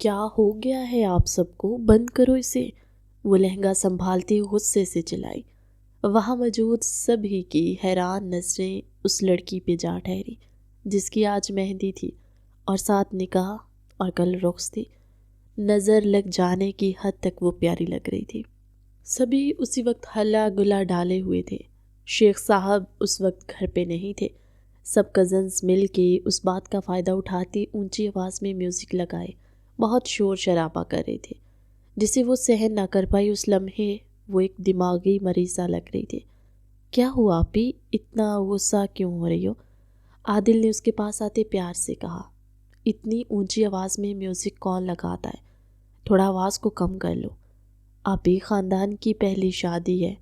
کیا ہو گیا ہے آپ سب کو؟ بند کرو اسے، وہ لہنگا سنبھالتی غصے سے چلائی۔ وہاں موجود سبھی کی حیران نظریں اس لڑکی پہ جا ٹھہری جس کی آج مہندی تھی اور ساتھ نکاح اور کل رخص تھی۔ نظر لگ جانے کی حد تک وہ پیاری لگ رہی تھی۔ سبھی اسی وقت ہلا گلا ڈالے ہوئے تھے۔ شیخ صاحب اس وقت گھر پہ نہیں تھے۔ سب کزنز مل کے اس بات کا فائدہ اٹھاتے اونچی آواز میں میوزک لگائے بہت شور شرابہ کر رہے تھے جسے وہ سہن نہ کر پائی۔ اس لمحے وہ ایک دماغی مریض سا لگ رہی تھی۔ کیا ہوا آپی؟ اتنا غصہ کیوں ہو رہی ہو؟ عادل نے اس کے پاس آتے پیار سے کہا۔ اتنی اونچی آواز میں میوزک کون لگاتا ہے؟ تھوڑا آواز کو کم کر لو۔ آپی خاندان کی پہلی شادی ہے،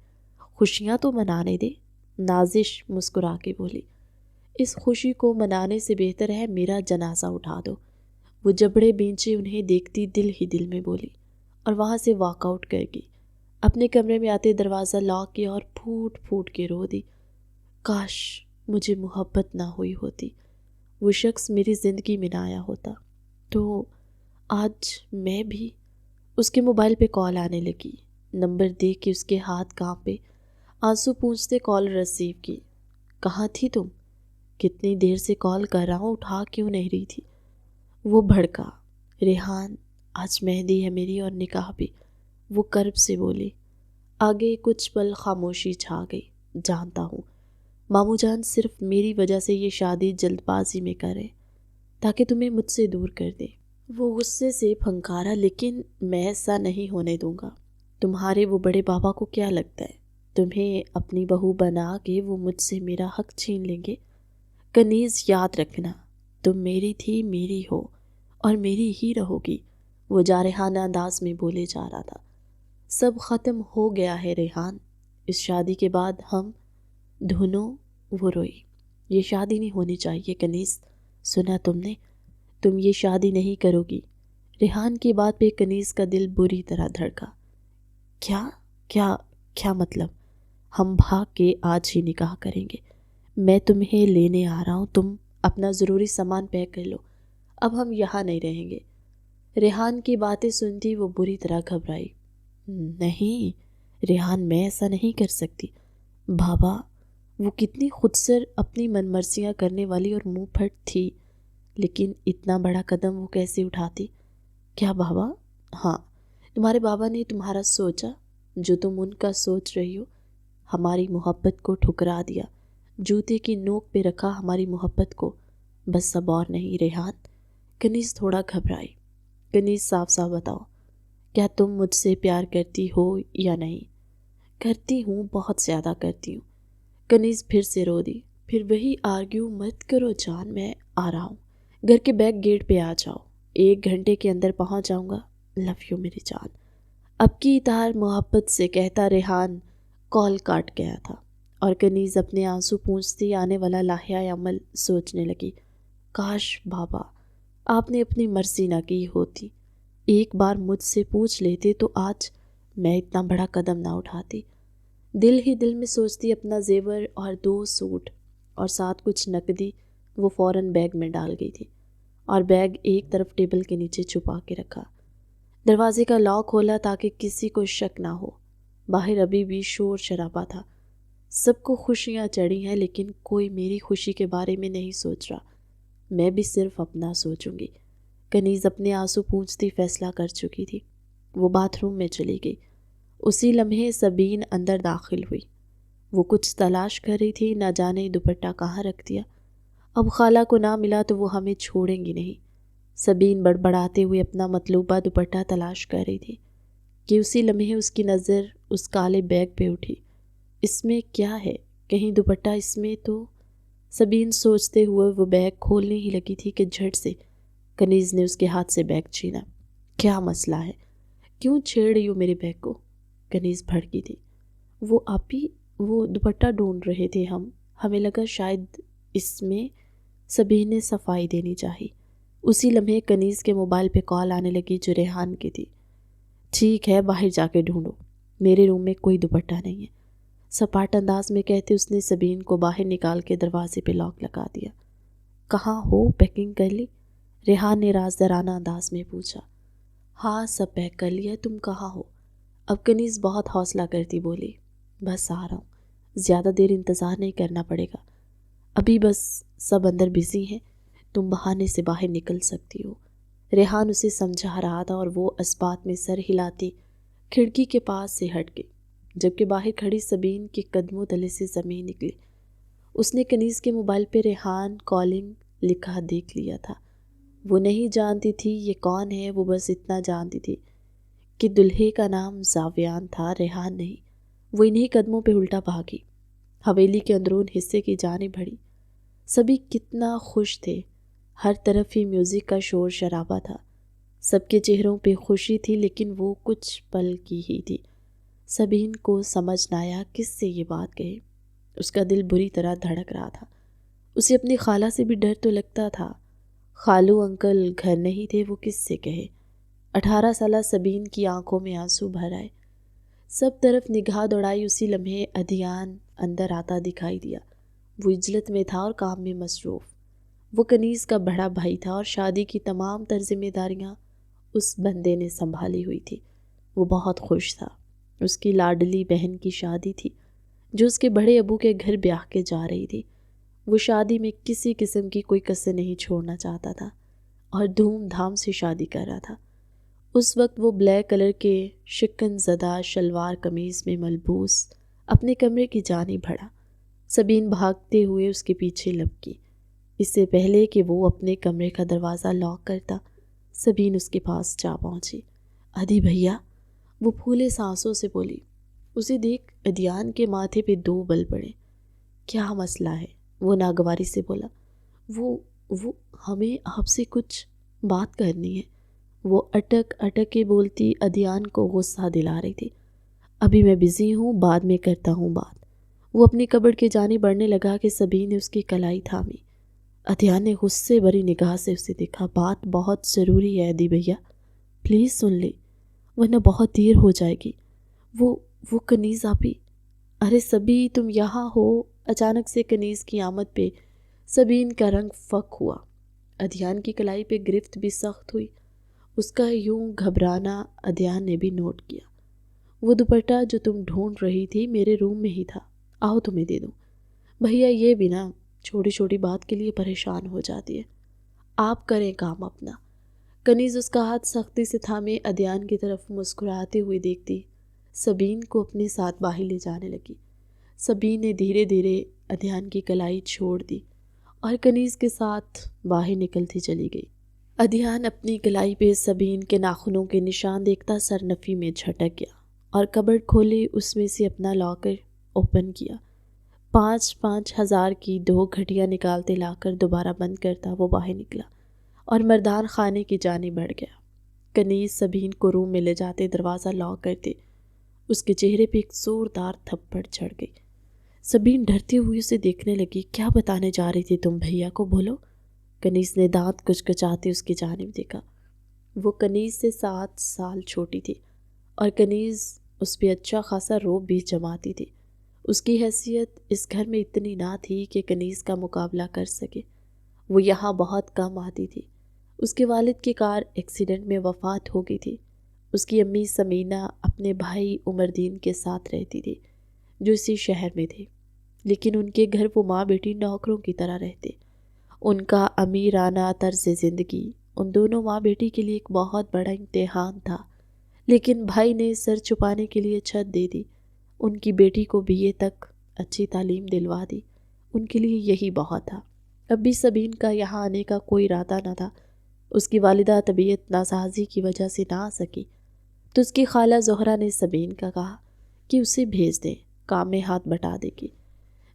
خوشیاں تو منانے دے، نازش مسکرا کے بولی۔ اس خوشی کو منانے سے بہتر ہے میرا جنازہ اٹھا دو، وہ جبڑے بینچے انہیں دیکھتی دل ہی دل میں بولی اور وہاں سے واک آؤٹ کر گئی۔ اپنے کمرے میں آتے دروازہ لاک کیا اور پھوٹ پھوٹ کے رو دی۔ کاش مجھے محبت نہ ہوئی ہوتی، وہ شخص میری زندگی میں نہ آیا ہوتا تو آج میں بھی۔ اس کے موبائل پہ کال آنے لگی۔ نمبر دیکھ کے اس کے ہاتھ کانپے، آنسو پونچھتے کال ریسیو کی۔ کہاں تھی تم؟ کتنی دیر سے کال کر رہا ہوں، اٹھا کیوں نہیں رہی تھی؟ وہ بھڑکا۔ ریحان آج مہندی ہے میری اور نکاح بھی، وہ کرب سے بولی۔ آگے کچھ پل خاموشی چھا گئی۔ جانتا ہوں ماموں جان صرف میری وجہ سے یہ شادی جلد بازی میں کرے تاکہ تمہیں مجھ سے دور کر دے، وہ غصے سے پھنکارا، لیکن میں ایسا نہیں ہونے دوں گا۔ تمہارے وہ بڑے بابا کو کیا لگتا ہے تمہیں اپنی بہو بنا کے وہ مجھ سے میرا حق چھین لیں گے؟ کنیز یاد رکھنا، تم میری تھی، میری ہو اور میری ہی رہو گی، وہ جارحانہ انداز میں بولے جا رہا تھا۔ سب ختم ہو گیا ہے ریحان، اس شادی کے بعد ہم دونوں، وہ روئی۔ یہ شادی نہیں ہونی چاہیے کنیز، سنا تم نے؟ تم یہ شادی نہیں کرو گی۔ ریحان کی بات پہ کنیز کا دل بری طرح دھڑکا۔ کیا کیا کیا مطلب؟ ہم بھاگ کے آج ہی نکاح کریں گے، میں تمہیں لینے آ رہا ہوں، تم اپنا ضروری سامان پیک کر لو، اب ہم یہاں نہیں رہیں گے۔ ریحان کی باتیں سنتی وہ بری طرح گھبرائی۔ نہیں ریحان، میں ایسا نہیں کر سکتی۔ بابا، وہ کتنی خودسر، اپنی من مرضیاں کرنے والی اور منہ پھٹ تھی، لیکن اتنا بڑا قدم وہ کیسے اٹھاتی؟ کیا بابا؟ ہاں، تمہارے بابا نے تمہارا سوچا جو تم ان کا سوچ رہی ہو، ہماری محبت کو ٹھکرا دیا، جوتے کی نوک پہ رکھا ہماری محبت کو، بس اب اور نہیں ریحان۔ کنیز تھوڑا گھبرائی۔ کنیز صاف صاف بتاؤ، کیا تم مجھ سے پیار کرتی ہو یا نہیں؟ کرتی ہوں، بہت زیادہ کرتی ہوں۔ کنیز پھر سے رو دی۔ پھر وہی آرگیو مت کرو جان، میں آ رہا ہوں، گھر کے بیک گیٹ پہ آ جاؤ، 1 گھنٹے کے اندر پہنچ جاؤں گا، لو یو میری جان۔ اب کی تار محبت سے کہتا ریحان کال کاٹ گیا تھا اور کنیز اپنے آنسو پونچھتی آنے والا لاحیہ عمل سوچنے لگی۔ کاش بابا آپ نے اپنی مرضی نہ کی ہوتی، ایک بار مجھ سے پوچھ لیتے تو آج میں اتنا بڑا قدم نہ اٹھاتی۔ دل ہی دل میں سوچتی اپنا زیور اور 2 سوٹ اور ساتھ کچھ نقدی وہ فوراً بیگ میں ڈال گئی تھی اور بیگ ایک طرف ٹیبل کے نیچے چھپا کے رکھا۔ دروازے کا لاک کھولا تاکہ کسی کو شک نہ ہو۔ باہر ابھی بھی شور شرابہ تھا۔ سب کو خوشیاں چڑھی ہیں لیکن کوئی میری خوشی کے بارے میں نہیں سوچ رہا، میں بھی صرف اپنا سوچوں گی۔ کنیز اپنے آنسو پونچھتی فیصلہ کر چکی تھی۔ وہ باتھ روم میں چلی گئی۔ اسی لمحے سبین اندر داخل ہوئی۔ وہ کچھ تلاش کر رہی تھی، نہ جانے دوپٹہ کہاں رکھ دیا، اب خالہ کو نہ ملا تو وہ ہمیں چھوڑیں گی نہیں۔ سبین بڑبڑاتے ہوئے اپنا مطلوبہ دوپٹہ تلاش کر رہی تھی کہ اسی لمحے اس کی نظر اس کالے بیگ پہ اٹھی۔ اس میں کیا ہے؟ کہیں دوپٹہ اس میں تو؟ سبین سوچتے ہوئے وہ بیگ کھولنے ہی لگی تھی کہ جھٹ سے کنیز نے اس کے ہاتھ سے بیگ چھینا۔ کیا مسئلہ ہے؟ کیوں چھیڑ رہی ہو میرے بیگ کو؟ کنیز بھڑکی تھی۔ وہ آپی، وہ دوپٹہ ڈھونڈ رہے تھے ہمیں لگا شاید اس میں، سبین نے صفائی دینی چاہی۔ اسی لمحے کنیز کے موبائل پہ کال آنے لگی جو ریحان کی تھی۔ ٹھیک ہے، باہر جا کے ڈھونڈو، میرے روم میں کوئی دوپٹہ نہیں ہے، سپاٹ انداز میں کہتے اس نے سبین کو باہر نکال کے دروازے پہ لاک لگا دیا۔ کہاں ہو؟ پیکنگ کر لی؟ ریحان نے رازدارانہ انداز میں پوچھا۔ ہاں سب پیک کر لیا، تم کہاں ہو؟ اب کنیز بہت حوصلہ کرتی بولی، بس آ رہا ہوں، زیادہ دیر انتظار نہیں کرنا پڑے گا، ابھی بس سب اندر بزی ہیں، تم بہانے سے باہر نکل سکتی ہو۔ ریحان اسے سمجھا رہا تھا اور وہ اس بات میں سر ہلاتی کھڑکی کے پاس سے ہٹ گئی، جبکہ باہر کھڑی سبین کے قدموں تلے سے زمین نکلی۔ اس نے کنیز کے موبائل پہ ریحان کالنگ لکھا دیکھ لیا تھا۔ وہ نہیں جانتی تھی یہ کون ہے، وہ بس اتنا جانتی تھی کہ دلہے کا نام زاویان تھا، ریحان نہیں۔ وہ انہی قدموں پہ الٹا بھاگی، حویلی کے اندرون حصے کی جانب بڑھی۔ سبھی کتنا خوش تھے، ہر طرف ہی میوزک کا شور شرابہ تھا، سب کے چہروں پہ خوشی تھی، لیکن وہ کچھ پل کی ہی تھی۔ سبین کو سمجھ نہ آیا کس سے یہ بات کہے، اس کا دل بری طرح دھڑک رہا تھا۔ اسے اپنی خالہ سے بھی ڈر تو لگتا تھا، خالو انکل گھر نہیں تھے، وہ کس سے کہے۔ 18 سالہ سبین کی آنکھوں میں آنسو بھر آئے، سب طرف نگاہ دوڑائی۔ اسی لمحے ادھیان اندر آتا دکھائی دیا۔ وہ عجلت میں تھا اور کام میں مصروف۔ وہ کنیز کا بڑا بھائی تھا اور شادی کی تمام تر ذمہ داریاں اس بندے نے سنبھالی ہوئی تھی۔ وہ بہت خوش تھا، اس کی لاڈلی بہن کی شادی تھی جو اس کے بڑے ابو کے گھر بیاہ کے جا رہی تھی۔ وہ شادی میں کسی قسم کی کوئی کسر نہیں چھوڑنا چاہتا تھا اور دھوم دھام سے شادی کر رہا تھا۔ اس وقت وہ بلیک کلر کے شکن زدہ شلوار قمیض میں ملبوس اپنے کمرے کی جانب بڑھا۔ سبین بھاگتے ہوئے اس کے پیچھے لپکی۔ اس سے پہلے کہ وہ اپنے کمرے کا دروازہ لاک کرتا، سبین اس کے پاس جا پہنچی۔ ادھی بھیا، وہ پھولے سانسوں سے بولی۔ اسے دیکھ ادھیان کے ماتھے پہ 2 بل پڑے۔ کیا مسئلہ ہے؟ وہ ناگواری سے بولا۔ وہ ہمیں آپ سے کچھ بات کرنی ہے، وہ اٹک اٹک کے بولتی ادھیان کو غصہ دلا رہی تھی۔ ابھی میں بزی ہوں، بعد میں کرتا ہوں بات۔ وہ اپنی کبڑ کے جانب بڑھنے لگا کہ سبین نے اس کی کلائی تھامی۔ ادھیان نے غصے بھری نگاہ سے اسے دیکھا۔ بات بہت ضروری ہے ادھی بھیا، پلیز سن لے ورنہ بہت دیر ہو جائے گی۔ وہ کنیز آپی۔ ارے سبی، تم یہاں ہو؟ اچانک سے کنیز کی آمد پہ سبین کا رنگ فک ہوا۔ ادھیان کی کلائی پہ گرفت بھی سخت ہوئی۔ اس کا یوں گھبرانا ادھیان نے بھی نوٹ کیا۔ وہ دوپٹہ جو تم ڈھونڈ رہی تھی میرے روم میں ہی تھا، آؤ تمہیں دے دوں۔ بھیا یہ بھی نا چھوٹی چھوٹی بات کے لیے پریشان ہو جاتی ہے، آپ کریں کام اپنا۔ کنیز اس کا ہاتھ سختی سے تھامے ادھیان کی طرف مسکراتے ہوئے دیکھتی سبین کو اپنے ساتھ باہر لے جانے لگی۔ سبین نے دھیرے دھیرے ادھیان کی کلائی چھوڑ دی اور کنیز کے ساتھ باہر نکلتی چلی گئی۔ ادھیان اپنی کلائی پہ سبین کے ناخنوں کے نشان دیکھتا سرنفی میں جھٹک گیا اور کبرڈ کھولے، اس میں سے اپنا لاکر اوپن کیا۔ 5,000 ہزار کی 2 گھٹیاں نکالتے لا کر دوبارہ بند کرتا وہ باہر نکلا اور مردان خانے کی جانب بڑھ گیا۔ کنیز سبین کو روم میں لے جاتے دروازہ لاک کرتے اس کے چہرے پہ ایک زوردار تھپڑ چڑھ گئی۔ سبین ڈرتے ہوئے اسے دیکھنے لگی۔ کیا بتانے جا رہی تھی تم بھیا کو، بولو؟ کنیز نے دانت کچکچاتے اس کی جانب دیکھا۔ وہ کنیز سے 7 سال چھوٹی تھی اور کنیز اس پہ اچھا خاصا روب بھی جماتی تھی۔ اس کی حیثیت اس گھر میں اتنی نہ تھی کہ کنیز کا مقابلہ کر سکے۔ وہ یہاں بہت کم آتی تھی۔ اس کے والد کی کار ایکسیڈنٹ میں وفات ہو گئی تھی۔ اس کی امی سمینہ اپنے بھائی عمر دین کے ساتھ رہتی تھی جو اسی شہر میں تھے، لیکن ان کے گھر وہ ماں بیٹی نوکروں کی طرح رہتے۔ ان کا امیرانہ طرز زندگی ان دونوں ماں بیٹی کے لیے ایک بہت بڑا امتحان تھا، لیکن بھائی نے سر چھپانے کے لیے چھت دے دی۔ ان کی بیٹی کو BA تک اچھی تعلیم دلوا دی، ان کے لیے یہی بہت تھا۔ اب بھی سبین کا یہاں آنے کا کوئی ارادہ نہ تھا۔ اس کی والدہ طبیعت ناسازی کی وجہ سے نہ آ سکی تو اس کی خالہ زہرہ نے سبین کا کہا کہ اسے بھیج دیں، کام میں ہاتھ بٹا دے گی،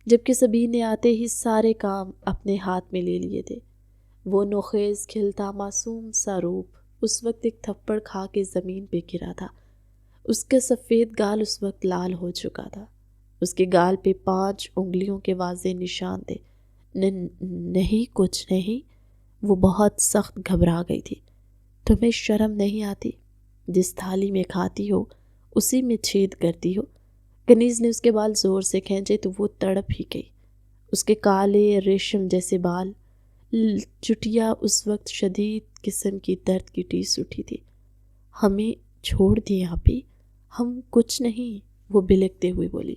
جبکہ سبین نے آتے ہی سارے کام اپنے ہاتھ میں لے لیے تھے۔ وہ نوخیز کھلتا معصوم سا روپ اس وقت ایک تھپڑ کھا کے زمین پہ گرا تھا۔ اس کا سفید گال اس وقت لال ہو چکا تھا۔ اس کے گال پہ 5 انگلیوں کے واضح نشان تھے۔ نہیں، کچھ نہیں۔ وہ بہت سخت گھبرا گئی تھی۔ تمہیں شرم نہیں آتی؟ جس تھالی میں کھاتی ہو اسی میں چھید کرتی ہو۔ کنیز نے اس کے بال زور سے کھینچے تو وہ تڑپ ہی گئی۔ اس کے کالے ریشم جیسے بال، چٹیا اس وقت شدید قسم کی درد کی ٹیس اٹھی تھی۔ ہمیں چھوڑ دیں آپی، ہم کچھ نہیں، وہ بلکتے ہوئے بولی۔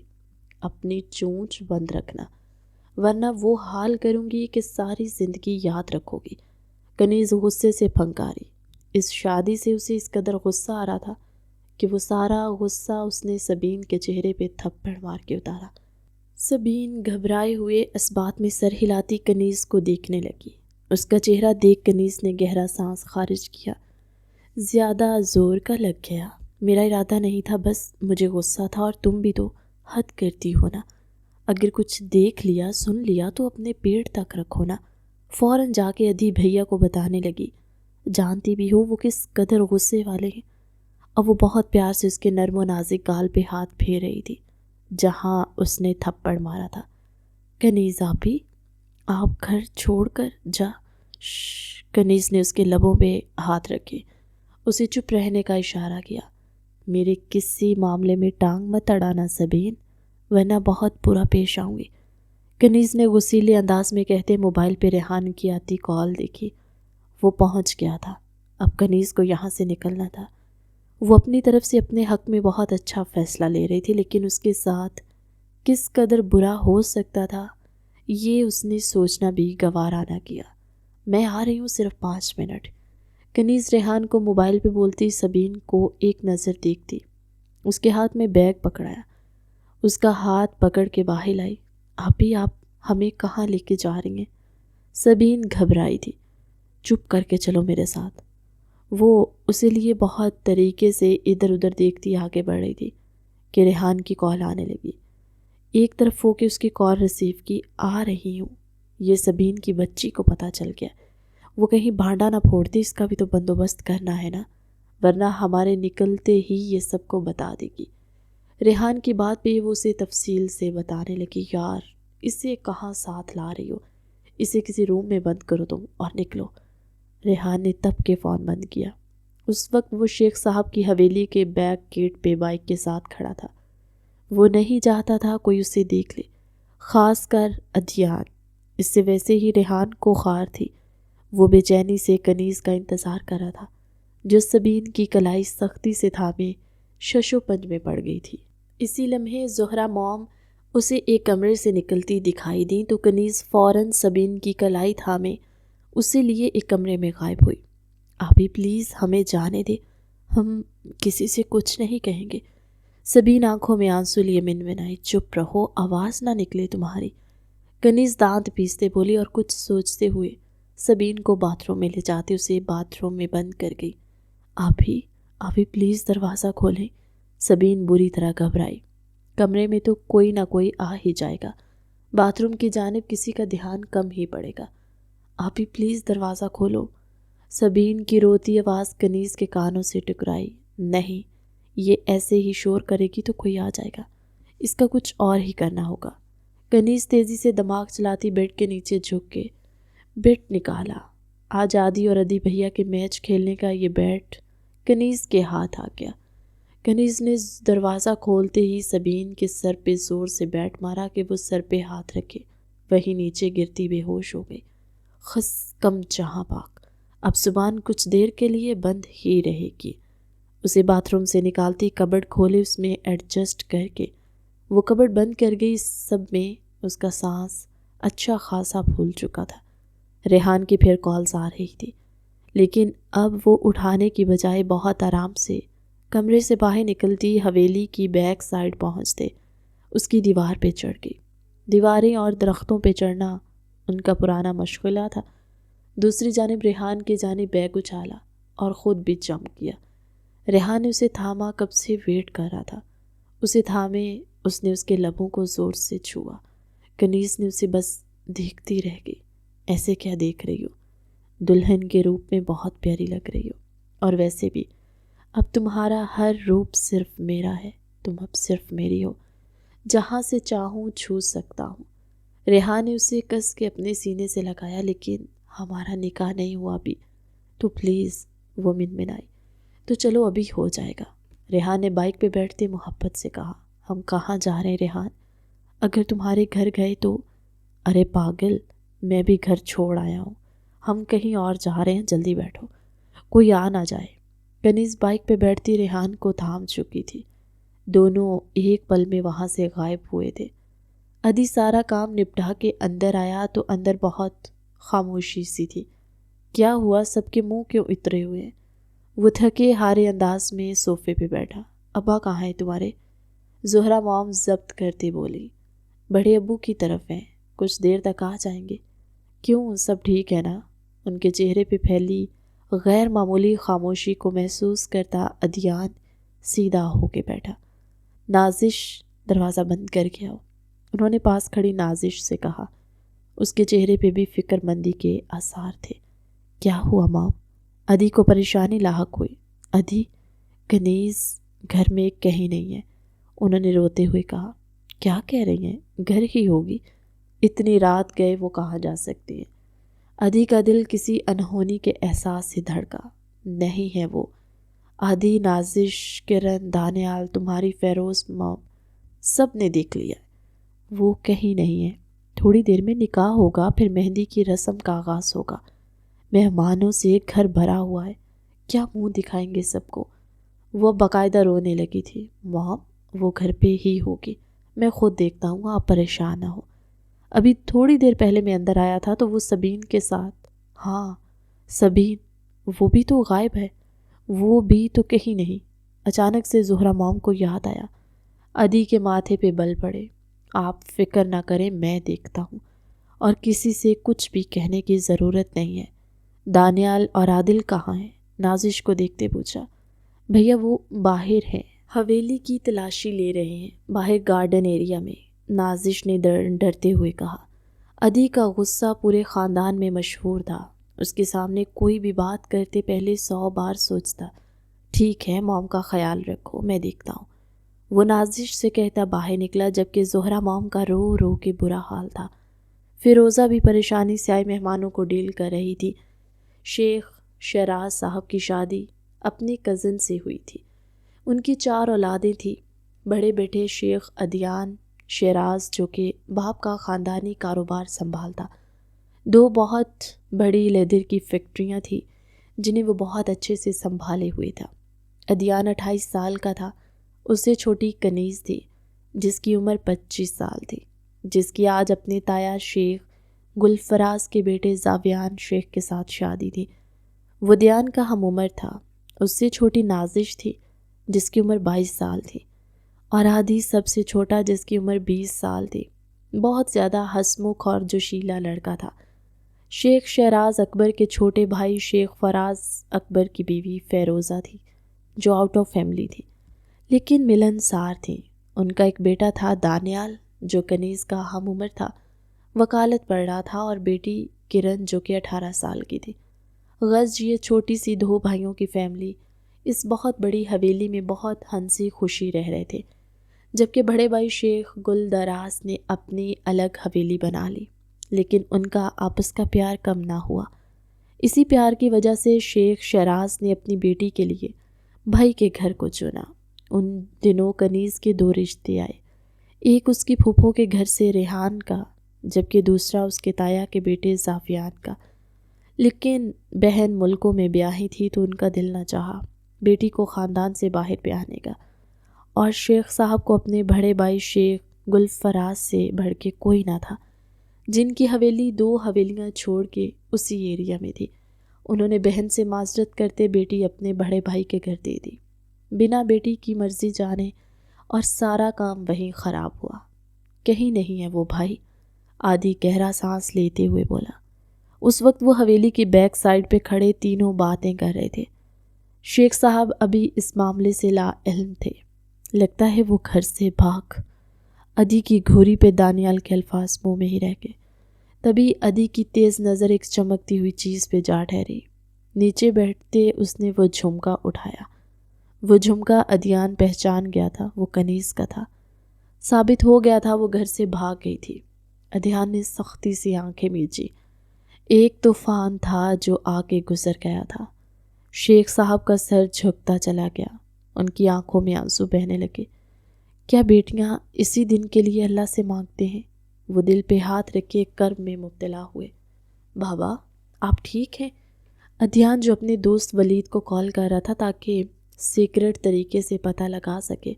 اپنی چونچ بند رکھنا، ورنہ وہ حال کروں گی کہ ساری زندگی یاد رکھو گی۔ کنیز غصے سے پھنکاری۔ اس شادی سے اسے اس قدر غصہ آ رہا تھا کہ وہ سارا غصہ اس نے سبین کے چہرے پہ تھپڑ مار کے اتارا۔ سبین گھبرائے ہوئے اسبات میں سر ہلاتی کنیز کو دیکھنے لگی۔ اس کا چہرہ دیکھ کنیز نے گہرا سانس خارج کیا۔ زیادہ زور کا لگ گیا، میرا ارادہ نہیں تھا، بس مجھے غصہ تھا، اور تم بھی تو حد کرتی ہو نا، اگر کچھ دیکھ لیا سن لیا تو اپنے پیٹ تک رکھو نا۔ فوراً جا کے ادھی بھیا کو بتانے لگی۔ جانتی بھی ہو وہ کس قدر غصے والے ہیں۔ اب وہ بہت پیار سے اس کے نرم و نازک گال پہ ہاتھ پھیر رہی تھی جہاں اس نے تھپڑ مارا تھا۔ کنیز آپی، آپ گھر چھوڑ کر جا۔ شش، کنیز نے اس کے لبوں پہ ہاتھ رکھے، اسے چپ رہنے کا اشارہ کیا۔ میرے کسی معاملے میں ٹانگ مت اڑانا سبین، ورنہ بہت برا پیش آؤں گی، کنیز نے غصیلے انداز میں کہتے موبائل پہ ریحان کی آتی کال دیکھی۔ وہ پہنچ گیا تھا، اب کنیز کو یہاں سے نکلنا تھا۔ وہ اپنی طرف سے اپنے حق میں بہت اچھا فیصلہ لے رہی تھی، لیکن اس کے ساتھ کس قدر برا ہو سکتا تھا یہ اس نے سوچنا بھی گوارا نہ کیا۔ میں آ رہی ہوں، صرف 5 منٹ۔ کنیز ریحان کو موبائل پہ بولتی سبین کو ایک نظر دیکھتی، اس کے ہاتھ میں بیگ پکڑایا، اس کا ہاتھ پکڑ کے باہر لائی۔ آپی، آپ ہمیں کہاں لے کے جا رہی ہیں؟ سبین گھبرائی تھی۔ چپ کر کے چلو میرے ساتھ۔ وہ اسے لیے بہت طریقے سے ادھر ادھر دیکھتی آگے بڑھ رہی تھی کہ ریحان کی کال آنے لگی۔ ایک طرف ہو کے اس کی کال ریسیو کی، آ رہی ہوں۔ یہ سبین کی بچی کو پتہ چل گیا، وہ کہیں بھانڈا نہ پھوڑتی، اس کا بھی تو بندوبست کرنا ہے نا، ورنہ ہمارے نکلتے ہی یہ سب کو بتا دے گی۔ ریحان کی بات پہ وہ اسے تفصیل سے بتانے لگی۔ یار، اسے کہاں ساتھ لا رہی ہو؟ اسے کسی روم میں بند کرو تم اور نکلو۔ ریحان نے تب کے فون بند کیا۔ اس وقت وہ شیخ صاحب کی حویلی کے بیک گیٹ پہ بائک کے ساتھ کھڑا تھا۔ وہ نہیں چاہتا تھا کوئی اسے دیکھ لے، خاص کر ادھیان۔ اس سے ویسے ہی ریحان کو خار تھی۔ وہ بے چینی سے کنیز کا انتظار کر رہا تھا جو سبین کی کلائی سختی سے تھامے ششو پنج میں پڑ گئی تھی۔ اسی لمحے زہرہ موم اسے ایک کمرے سے نکلتی دکھائی دیں تو کنیز فوراً سبین کی کلائی تھامے اسے لیے ایک کمرے میں غائب ہوئی۔ آپی پلیز ہمیں جانے دے، ہم کسی سے کچھ نہیں کہیں گے۔ سبین آنکھوں میں آنسو لیے منمنائی۔ چپ رہو، آواز نہ نکلے تمہاری، کنیز دانت پیستے بولی اور کچھ سوچتے ہوئے سبین کو باتھ روم میں لے جاتے اسے باتھ روم میں بند کر گئی۔ آپی پلیز دروازہ کھولیں۔ سبین بری طرح گھبرائی۔ کمرے میں تو کوئی نہ کوئی آ ہی جائے گا، باتھ روم کی جانب کسی کا دھیان کم ہی پڑے گا۔ آپی پلیز دروازہ کھولو۔ سبین کی روتی آواز کنیز کے کانوں سے ٹکرائی۔ نہیں، یہ ایسے ہی شور کرے گی تو کوئی آ جائے گا، اس کا کچھ اور ہی کرنا ہوگا۔ کنیز تیزی سے دماغ چلاتی بیڈ کے نیچے جھک کے بیٹ نکالا۔ آج آدی اور ادھی بھیا کے میچ کھیلنے کا یہ بیٹ کنیز کے ہاتھ آ گیا۔ کنیز نے دروازہ کھولتے ہی سبین کے سر پہ زور سے بیٹ مارا کہ وہ سر پہ ہاتھ رکھے وہیں نیچے گرتی بے ہوش ہو گئی۔ خس کم جہاں پاک، اب زبان کچھ دیر کے لیے بند ہی رہے گی۔ اسے باتھ روم سے نکالتی کبڈ کھولے اس میں ایڈجسٹ کر کے وہ کبڈ بند کر گئی۔ سب میں اس کا سانس اچھا خاصا پھول چکا تھا۔ ریحان کی پھر کالز آ رہی تھی، لیکن اب وہ اٹھانے کی بجائے بہت آرام سے کمرے سے باہر نکلتی حویلی کی بیک سائڈ پہنچتے اس کی دیوار پہ چڑھ گئی۔ دیواریں اور درختوں پہ چڑھنا ان کا پرانا مشغلہ تھا۔ دوسری جانب ریحان کی جانب بیگ اچھالا اور خود بھی جمپ کیا۔ ریحان نے اسے تھاما، کب سے ویٹ کر رہا تھا۔ اسے تھامے اس نے اس کے لبوں کو زور سے چھوا۔ کنیز نے اسے بس دیکھتی رہ گئی۔ ایسے کیا دیکھ رہی ہو؟ دلہن کے روپ میں بہت پیاری لگ رہی ہو، اور ویسے بھی اب تمہارا ہر روپ صرف میرا ہے، تم اب صرف میری ہو، جہاں سے چاہوں چھو سکتا ہوں۔ ریحان نے اسے کس کے اپنے سینے سے لگایا۔ لیکن ہمارا نکاح نہیں ہوا ابھی تو پلیز، وہ منمنائی۔ تو چلو ابھی ہو جائے گا، ریحان نے بائک پہ بیٹھتے محبت سے کہا۔ ہم کہاں جا رہے ہیں ریحان؟ اگر تمہارے گھر گئے تو؟ ارے پاگل، میں بھی گھر چھوڑ آیا ہوں، ہم کہیں اور جا رہے ہیں، جلدی بیٹھو، کوئی آ نہ جائے۔ کنیز بائک پہ بیٹھتی ریحان کو تھام چکی تھی۔ دونوں ایک پل میں وہاں سے غائب ہوئے تھے۔ ادھی سارا کام نپٹا کے اندر آیا تو اندر بہت خاموشی سی تھی۔ کیا ہوا؟ سب کے منہ کیوں اترے ہوئے ہیں؟ وہ تھکے ہارے انداز میں صوفے پہ بیٹھا۔ ابا کہاں ہیں تمہارے؟ زہرا موم ضبط کرتے بولی۔ بڑے ابو کی طرف ہیں، کچھ دیر تک آ جائیں گے۔ کیوں، سب ٹھیک ہے نا؟ ان کے چہرے پہ پھیلی غیر معمولی خاموشی کو محسوس کرتا ادھیان سیدھا ہو کے بیٹھا۔ نازش، دروازہ بند کر کے آؤ، انہوں نے پاس کھڑی نازش سے کہا۔ اس کے چہرے پہ بھی فکر مندی کے آثار تھے۔ کیا ہوا مام؟ ادھی کو پریشانی لاحق ہوئی۔ ادھی؟ کنیز گھر میں کہیں نہیں ہے، انہوں نے روتے ہوئے کہا۔ کیا کہہ رہی ہیں؟ گھر ہی ہوگی، اتنی رات گئے وہ کہاں جا سکتی ہیں؟ ادھی کا دل کسی انہونی کے احساس سے دھڑکا۔ نہیں ہے وہ۔ ادھی، نازش، کرن، دانیال، تمہاری فیروز مام، سب نے دیکھ لیا۔ وہ کہیں نہیں ہے۔ تھوڑی دیر میں نکاح ہوگا، پھر مہندی کی رسم کا آغاز ہوگا۔ مہمانوں سے گھر بھرا ہوا ہے، کیا منہ دکھائیں گے سب کو؟ وہ باقاعدہ رونے لگی تھی۔ مام، وہ گھر پہ ہی ہوگی، میں خود دیکھتا ہوں، آپ پریشان نہ ہو۔ ابھی تھوڑی دیر پہلے میں اندر آیا تھا تو وہ سبین کے ساتھ۔ ہاں سبین، وہ بھی تو غائب ہے، وہ بھی تو کہیں نہیں۔ اچانک سے زہرا موم کو یاد آیا۔ ادھی کے ماتھے پہ بل پڑے۔ آپ فکر نہ کریں، میں دیکھتا ہوں، اور کسی سے کچھ بھی کہنے کی ضرورت نہیں ہے۔ دانیال اور عادل کہاں ہیں؟ نازش کو دیکھتے پوچھا۔ بھیا وہ باہر ہیں، حویلی کی تلاشی لے رہے ہیں، باہر گارڈن ایریا میں، نازش نے ڈرتے ہوئے کہا۔ ادھی کا غصہ پورے خاندان میں مشہور تھا۔ اس کے سامنے کوئی بھی بات کرتے پہلے 100 بار سوچتا۔ ٹھیک ہے، موم کا خیال رکھو، میں دیکھتا ہوں، وہ نازش سے کہتا باہر نکلا، جبکہ زہرا موم کا رو رو کے برا حال تھا۔ فیروزہ بھی پریشانی سے آئے مہمانوں کو ڈیل کر رہی تھی۔ شیخ شیراز صاحب کی شادی اپنے کزن سے ہوئی تھی۔ ان کی 4 اولادیں تھیں۔ بڑے بیٹے شیخ ادھیان شیراز، جو کہ باپ کا خاندانی کاروبار سنبھالتا، 2 بہت بڑی لیدر کی فیکٹریاں تھیں جنہیں وہ بہت اچھے سے سنبھالے ہوئے تھا۔ ادھیان 28 سال کا تھا۔ اس سے چھوٹی کنیز تھی جس کی عمر 25 سال تھی، جس کی آج اپنے تایا شیخ گلفراز کے بیٹے زاویان شیخ کے ساتھ شادی تھی۔ وہ دیان کا ہم عمر تھا۔ اس سے چھوٹی نازش تھی جس کی عمر 22 سال تھی، اور عادی سب سے چھوٹا جس کی عمر 20 سال تھی۔ بہت زیادہ ہسمکھ اور جوشیلا لڑکا تھا۔ شیخ شیراز اکبر کے چھوٹے بھائی شیخ فراز اکبر کی بیوی فیروزہ تھی، جو آؤٹ آف فیملی تھی لیکن ملنسار تھی۔ ان کا ایک بیٹا تھا دانیال، جو کنیز کا ہم عمر تھا، وکالت پڑھ رہا تھا، اور بیٹی کرن جو کہ 18 سال کی تھی۔ غرض یہ چھوٹی سی 2 بھائیوں کی فیملی اس بہت بڑی حویلی میں بہت ہنسی خوشی رہ رہے تھے، جبکہ بڑے بھائی شیخ گل دراز نے اپنی الگ حویلی بنا لی، لیکن ان کا آپس کا پیار کم نہ ہوا۔ اسی پیار کی وجہ سے شیخ شیراز نے اپنی بیٹی کے لیے بھائی کے گھر کو چنا۔ ان دنوں کنیز کے 2 رشتے آئے، ایک اس کی پھوپھو کے گھر سے ریحان کا، جبکہ دوسرا اس کے تایا کے بیٹے زافیان کا۔ لیکن بہن ملکوں میں بیاہی تھی تو ان کا دل نہ چاہا بیٹی کو خاندان سے باہر بیاہنے کا، اور شیخ صاحب کو اپنے بڑے بھائی شیخ گلفراز سے بڑھ کے کوئی نہ تھا، جن کی حویلی 2 حویلیاں چھوڑ کے اسی ایریا میں تھی۔ انہوں نے بہن سے معذرت کرتے بیٹی اپنے بڑے بھائی کے گھر دے دی، بنا بیٹی کی مرضی جانے، اور سارا کام وہیں خراب ہوا۔ کہیں نہیں ہے وہ بھائی، عادی گہرا سانس لیتے ہوئے بولا۔ اس وقت وہ حویلی کی بیک سائڈ پہ کھڑے تینوں باتیں کر رہے تھے۔ شیخ صاحب ابھی اس معاملے سے لا علم تھے۔ لگتا ہے وہ گھر سے بھاگ۔ ادھی کی گھوری پہ دانیال کے الفاظ منہ میں ہی رہ گئے۔ تبھی ادھی کی تیز نظر ایک چمکتی ہوئی چیز پہ جا ٹھہری۔ نیچے بیٹھتے اس نے وہ جھمکا اٹھایا۔ وہ جھمکا ادھیان پہچان گیا تھا، وہ کنیز کا تھا۔ ثابت ہو گیا تھا وہ گھر سے بھاگ گئی تھی۔ ادھیان نے سختی سے آنکھیں میچی۔ ایک طوفان تھا جو آ کے گزر گیا تھا۔ شیخ صاحب کا سر جھکتا چلا گیا، ان کی آنکھوں میں آنسو بہنے لگے۔ کیا بیٹیاں اسی دن کے لیے اللہ سے مانگتے ہیں؟ وہ دل پہ ہاتھ رکھ کے کرب میں مبتلا ہوئے۔ بابا آپ ٹھیک ہیں؟ ادھیان جو اپنے دوست ولید کو کال کر رہا تھا تاکہ سیکرٹ طریقے سے پتہ لگا سکے،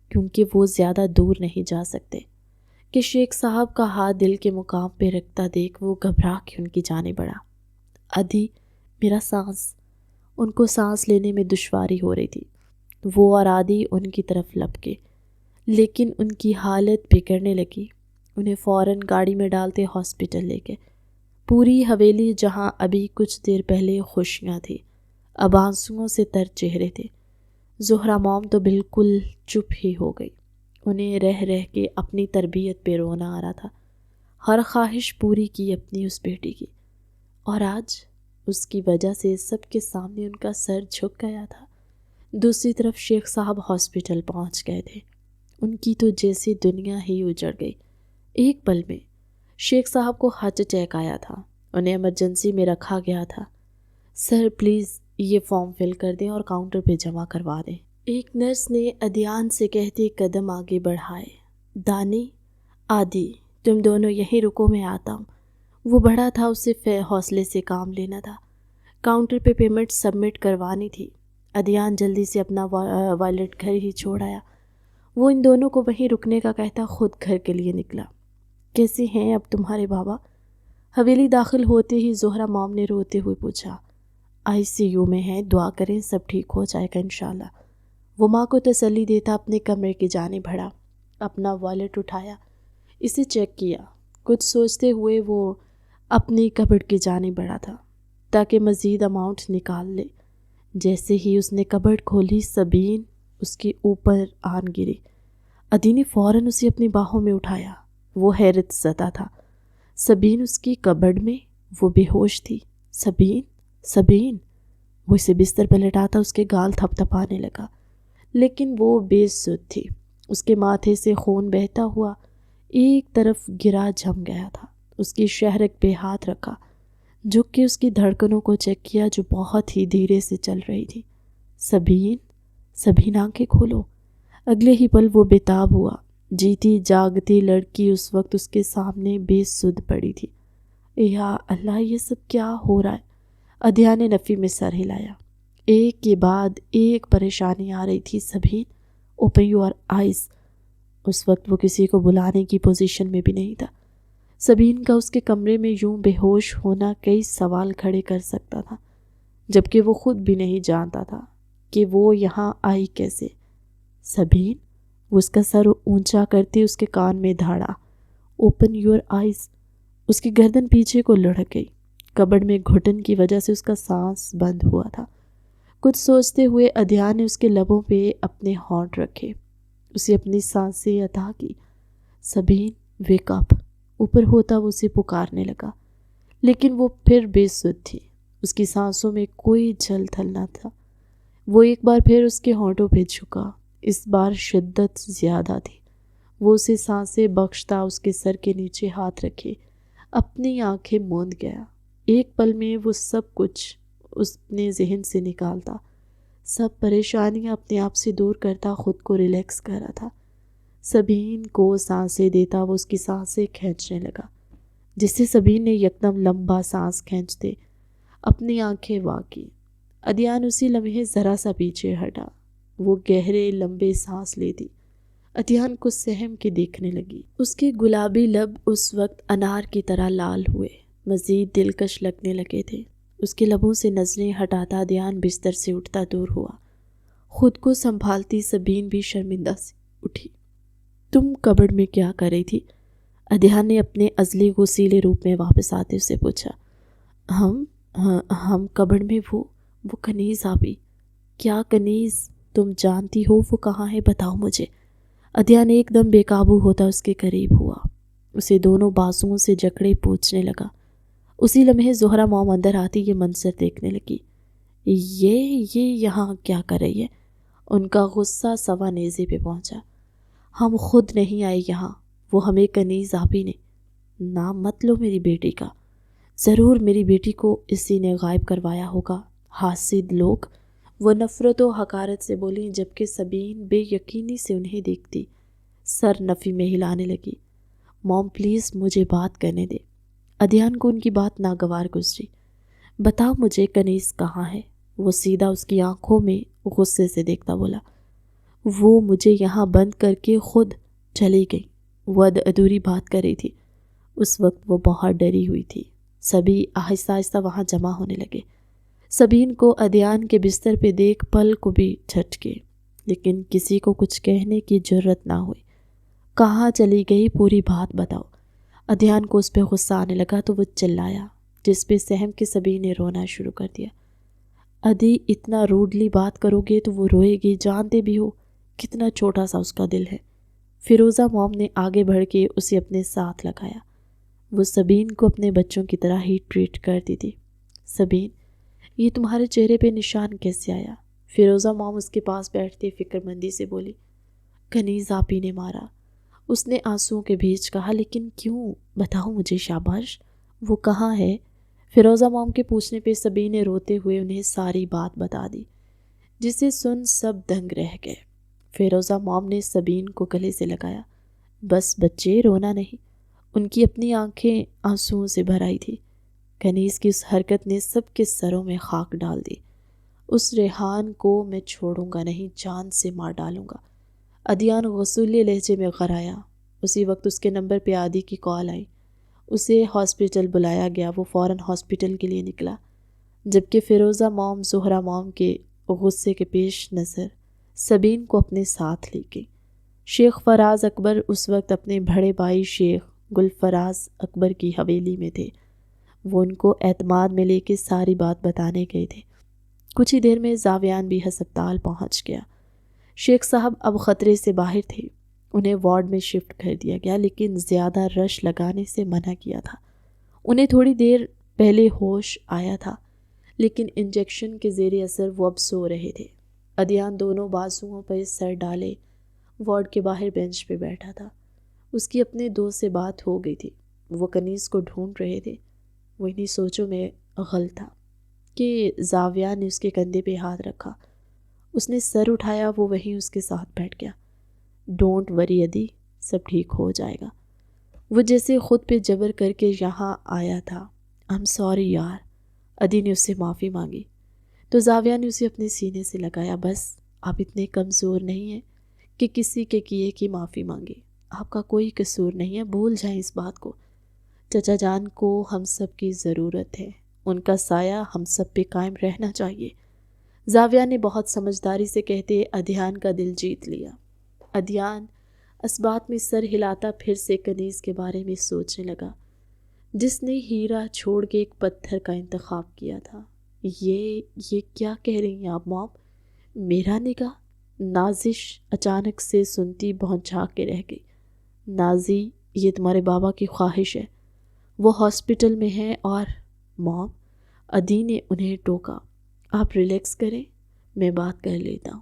کیونکہ وہ زیادہ دور نہیں جا سکتے، کہ شیخ صاحب کا ہاتھ دل کے مقام پہ رکھتا دیکھ وہ گھبرا کے ان کی جانب بڑھا۔ ادھی، میرا سانس۔ ان کو سانس لینے میں دشواری ہو رہی تھی۔ وہ اور آدھی ان کی طرف لپکے، لیکن ان کی حالت بگڑنے لگی۔ انہیں فوراً گاڑی میں ڈالتے ہاسپٹل لے گئے۔ پوری حویلی، جہاں ابھی کچھ دیر پہلے خوشیاں تھیں، اب آنسوؤں سے تر چہرے تھے۔ زہرا موم تو بالکل چپ ہی ہو گئی۔ انہیں رہ رہ کے اپنی تربیت پہ رونا آ رہا تھا۔ ہر خواہش پوری کی اپنی اس بیٹی کی، اور آج اس کی وجہ سے سب کے سامنے ان کا سر جھک گیا تھا۔ دوسری طرف شیخ صاحب ہاسپٹل پہنچ گئے تھے۔ ان کی تو جیسی دنیا ہی اجڑ گئی۔ ایک پل میں شیخ صاحب کو ہارٹ اٹیک آیا تھا۔ انہیں ایمرجنسی میں رکھا گیا تھا۔ سر پلیز یہ فارم فل کر دیں اور کاؤنٹر پہ جمع کروا دیں، ایک نرس نے ادھیان سے کہتے قدم آگے بڑھائے۔ دانی، آدھی، تم دونوں یہیں رکو، میں آتا ہوں۔ وہ بڑا تھا، اسے حوصلے سے کام لینا تھا۔ کاؤنٹر پہ پیمنٹ سبمٹ کروانی تھی۔ ادھیان جلدی سے اپنا والیٹ گھر ہی چھوڑ آیا۔ وہ ان دونوں کو وہیں رکنے کا کہتا خود گھر کے لیے نکلا۔ کیسے ہیں اب تمہارے بابا؟ حویلی داخل ہوتے ہی زہرا موم نے روتے ہوئے پوچھا۔ ICU میں ہیں، دعا کریں سب ٹھیک ہو جائے گا انشاءاللہ۔ وہ ماں کو تسلی دیتا اپنے کمرے کی جانب بڑھا۔ اپنا والیٹ اٹھایا، اسے چیک کیا۔ کچھ سوچتے ہوئے وہ اپنی کبڈ کی جانب بڑھا تھا تاکہ مزید اماؤنٹ نکال لے۔ جیسے ہی اس نے کبڈ کھولی، سبین اس کے اوپر آن گری۔ ادھی نے فوراً اسے اپنی باہوں میں اٹھایا۔ وہ حیرت زدہ تھا۔ سبین اس کی کبڈ میں؟ وہ بے ہوش تھی۔ سبین، سبین! وہ اسے بستر پہ لٹاتا اس کے گال تھپ تھپانے لگا، لیکن وہ بے سدھ تھی۔ اس کے ماتھے سے خون بہتا ہوا ایک طرف گرا جم گیا تھا۔ اس کی شہرک پہ ہاتھ رکھا، جھک کے اس کی دھڑکنوں کو چیک کیا جو بہت ہی دھیرے سے چل رہی تھی۔ سبین، سبین آنکھیں کھولو۔ اگلے ہی پل وہ بےتاب ہوا۔ جیتی جاگتی لڑکی اس وقت اس کے سامنے بے سدھ پڑی تھی۔ یا اللہ، یہ سب کیا ہو رہا ہے؟ ادھیا نے نفی میں سر ہلایا۔ ایک کے بعد ایک پریشانی آ رہی تھی۔ Sabeen, open your eyes. اس وقت وہ کسی کو بلانے کی پوزیشن میں بھی نہیں تھا۔ سبین کا اس کے کمرے میں یوں بے ہوش ہونا کئی سوال کھڑے کر سکتا تھا، جبکہ وہ خود بھی نہیں جانتا تھا کہ وہ یہاں آئی کیسے۔ سبین، وہ اس کا سر اونچا کرتے اس کے کان میں دھاڑا۔ Open your eyes. اس کی گردن پیچھے کو لڑک گئی۔ کبڈ میں گھٹن کی وجہ سے اس کا سانس بند ہوا تھا۔ کچھ سوچتے ہوئے ادھیا نے اس کے لبوں پہ اپنے ہونٹ رکھے، اسے اپنی سانسیں عطا کی۔ سبین، ویک اپ۔ اوپر ہوتا وہ اسے پکارنے لگا، لیکن وہ پھر بے سدھ تھی۔ اس کی سانسوں میں کوئی جھل تھل نہ تھا۔ وہ ایک بار پھر اس کے ہونٹوں پہ جھکا، اس بار شدت زیادہ تھی۔ وہ اسے سانسیں بخشتا اس کے سر کے نیچے ہاتھ رکھے اپنی آنکھیں موند گیا۔ ایک پل میں وہ سب کچھ اپنے ذہن سے نکالتا، سب پریشانیاں اپنے آپ سے دور کرتا، خود کو ریلیکس کر رہا تھا۔ سبین کو سانسیں دیتا وہ اس کی سانسیں کھینچنے لگا، جس سے سبین نے یکدم لمبا سانس کھینچتے اپنی آنکھیں واکی۔ ادھیان اسی لمحے ذرا سا پیچھے ہٹا۔ وہ گہرے لمبے سانس لیتی ادھیان کو سہم کے دیکھنے لگی۔ اس کے گلابی لب اس وقت انار کی طرح لال ہوئے، مزید دلکش لگنے لگے تھے۔ اس کے لبوں سے نظریں ہٹاتا ادھیان بستر سے اٹھتا دور ہوا۔ خود کو سنبھالتی سبین بھی شرمندہ سے اٹھی۔ تم کبڈ میں کیا کر رہی تھی؟ ادھیان نے اپنے ازلی غصیلے روپ میں واپس آتے اسے پوچھا۔ ہم کبڈ میں وہ کنیز آبی۔ کیا کنیز؟ تم جانتی ہو وہ کہاں ہے؟ بتاؤ مجھے۔ ادھیان ایک دم بے قابو ہوتا اس کے قریب ہوا، اسے دونوں بازوؤں سے جکڑے پوچھنے لگا۔ اسی لمحے زہرا موم اندر آتی یہ منظر دیکھنے لگی۔ یہ یہاں کیا کر رہی ہے؟ ان کا غصہ سوا نیزے پہ پہنچا۔ ہم خود نہیں آئے یہاں، وہ ہمیں کنیز آبی نے۔ نام مت لو میری بیٹی کا، ضرور میری بیٹی کو اسی نے غائب کروایا ہوگا، حاسد لوگ۔ وہ نفرت و حقارت سے بولیں، جبکہ سبین بے یقینی سے انہیں دیکھتی سر نفی میں ہلانے لگی۔ موم پلیز مجھے بات کرنے دے۔ ادھیان کو ان کی بات ناگوار گزری۔ بتاؤ مجھے کنیز کہاں ہے؟ وہ سیدھا اس کی آنکھوں میں غصے سے دیکھتا بولا۔ وہ مجھے یہاں بند کر کے خود چلی گئی۔ وہ ادھوری بات کر رہی تھی۔ اس وقت وہ بہت ڈری ہوئی تھی۔ سبھی آہستہ آہستہ وہاں جمع ہونے لگے۔ سبین کو ادھیان کے بستر پہ دیکھ پل کو بھی جھٹکے، لیکن کسی کو کچھ کہنے کی جرت نہ ہوئی۔ کہاں چلی گئی؟ پوری بات بتاؤ۔ ادھیان کو اس پہ غصہ آنے لگا تو وہ چلایا، جس پہ سہم کے سبھی نے رونا شروع کر دیا۔ ادھی اتنا روڈلی بات کرو گے تو وہ روئے گی، جانتے بھی ہو کتنا چھوٹا سا اس کا دل ہے۔ فیروزہ موم نے آگے بڑھ کے اسے اپنے ساتھ لگایا۔ وہ سبین کو اپنے بچوں کی طرح ہی ٹریٹ کرتی تھی۔ سبین، یہ تمہارے چہرے پہ نشان کیسے آیا؟ فیروزہ موم اس کے پاس بیٹھتے فکر مندی سے بولی۔ کنیز آپ ہی نے مارا، اس نے آنسوؤں کے بیچ کہا۔ لیکن کیوں؟ بتاؤ مجھے شاباش، وہ کہاں ہے؟ فیروزہ موم کے پوچھنے پہ سبین نے روتے ہوئے انہیں ساری بات بتا دی، جسے سن سب دنگ رہ گئے۔ فیروزہ موم نے سبین کو گلے سے لگایا۔ بس بچے، رونا نہیں۔ ان کی اپنی آنکھیں آنسوؤں سے بھر آئی تھی۔ کنیز کی اس حرکت نے سب کے سروں میں خاک ڈال دی۔ اس ریحان کو میں چھوڑوں گا نہیں، جان سے مار ڈالوں گا۔ ادھیان غصولیے لہجے میں غرایا۔ اسی وقت اس کے نمبر پہ عادی کی کال آئی۔ اسے ہاسپٹل بلایا گیا۔ وہ فوراً ہاسپٹل کے لیے نکلا، جبکہ فیروزہ موم زہرہ موم کے غصے کے پیش نظر سبین کو اپنے ساتھ لے گئی۔ شیخ فراز اکبر اس وقت اپنے بڑے بھائی شیخ گل فراز اکبر کی حویلی میں تھے۔ وہ ان کو اعتماد میں لے کے ساری بات بتانے گئے تھے۔ کچھ ہی دیر میں زاویان بھی ہسپتال پہنچ گیا۔ شیخ صاحب اب خطرے سے باہر تھے۔ انہیں وارڈ میں شفٹ کر دیا گیا، لیکن زیادہ رش لگانے سے منع کیا تھا۔ انہیں تھوڑی دیر پہلے ہوش آیا تھا، لیکن انجیکشن کے زیر اثر وہ اب سو رہے تھے۔ ادھیان دونوں بازوؤں پر سر ڈالے وارڈ کے باہر بینچ پہ بیٹھا تھا۔ اس کی اپنے دوست سے بات ہو گئی تھی۔ وہ کنیز کو ڈھونڈ رہے تھے۔ وہ انہی سوچوں میں غل تھا کہ زاویان نے اس کے کندھے پہ ہاتھ رکھا۔ اس نے سر اٹھایا، وہ وہیں اس کے ساتھ بیٹھ گیا۔ ڈونٹ وری ادھی، سب ٹھیک ہو جائے گا۔ وہ جیسے خود پہ جبر کر کے یہاں آیا تھا۔ I'm sorry یار۔ ادھی نے اس سے معافی مانگی تو زاویان نے اسے اپنے سینے سے لگایا۔ بس آپ اتنے کمزور نہیں ہیں کہ کسی کے کیے کی معافی مانگے۔ آپ کا کوئی قصور نہیں ہے، بھول جائیں اس بات کو۔ چچا جان کو ہم سب کی ضرورت ہے، ان کا سایہ ہم سب پہ قائم رہنا چاہیے۔ زاویان نے بہت سمجھداری سے کہتے ادھیان کا دل جیت لیا۔ ادھیان اس بات میں سر ہلاتا پھر سے کنیز کے بارے میں سوچنے لگا، جس نے ہیرا چھوڑ کے ایک پتھر کا انتخاب کیا تھا۔ یہ کیا کہہ رہی ہیں آپ موم؟ میرا نگاہ؟ نازش اچانک سے سنتی بھونچا کے رہ گئی۔ نازی، یہ تمہارے بابا کی خواہش ہے، وہ ہاسپٹل میں ہیں اور… موم، ادھی نے انہیں ٹوکا۔ آپ ریلیکس کریں، میں بات کر لیتا ہوں۔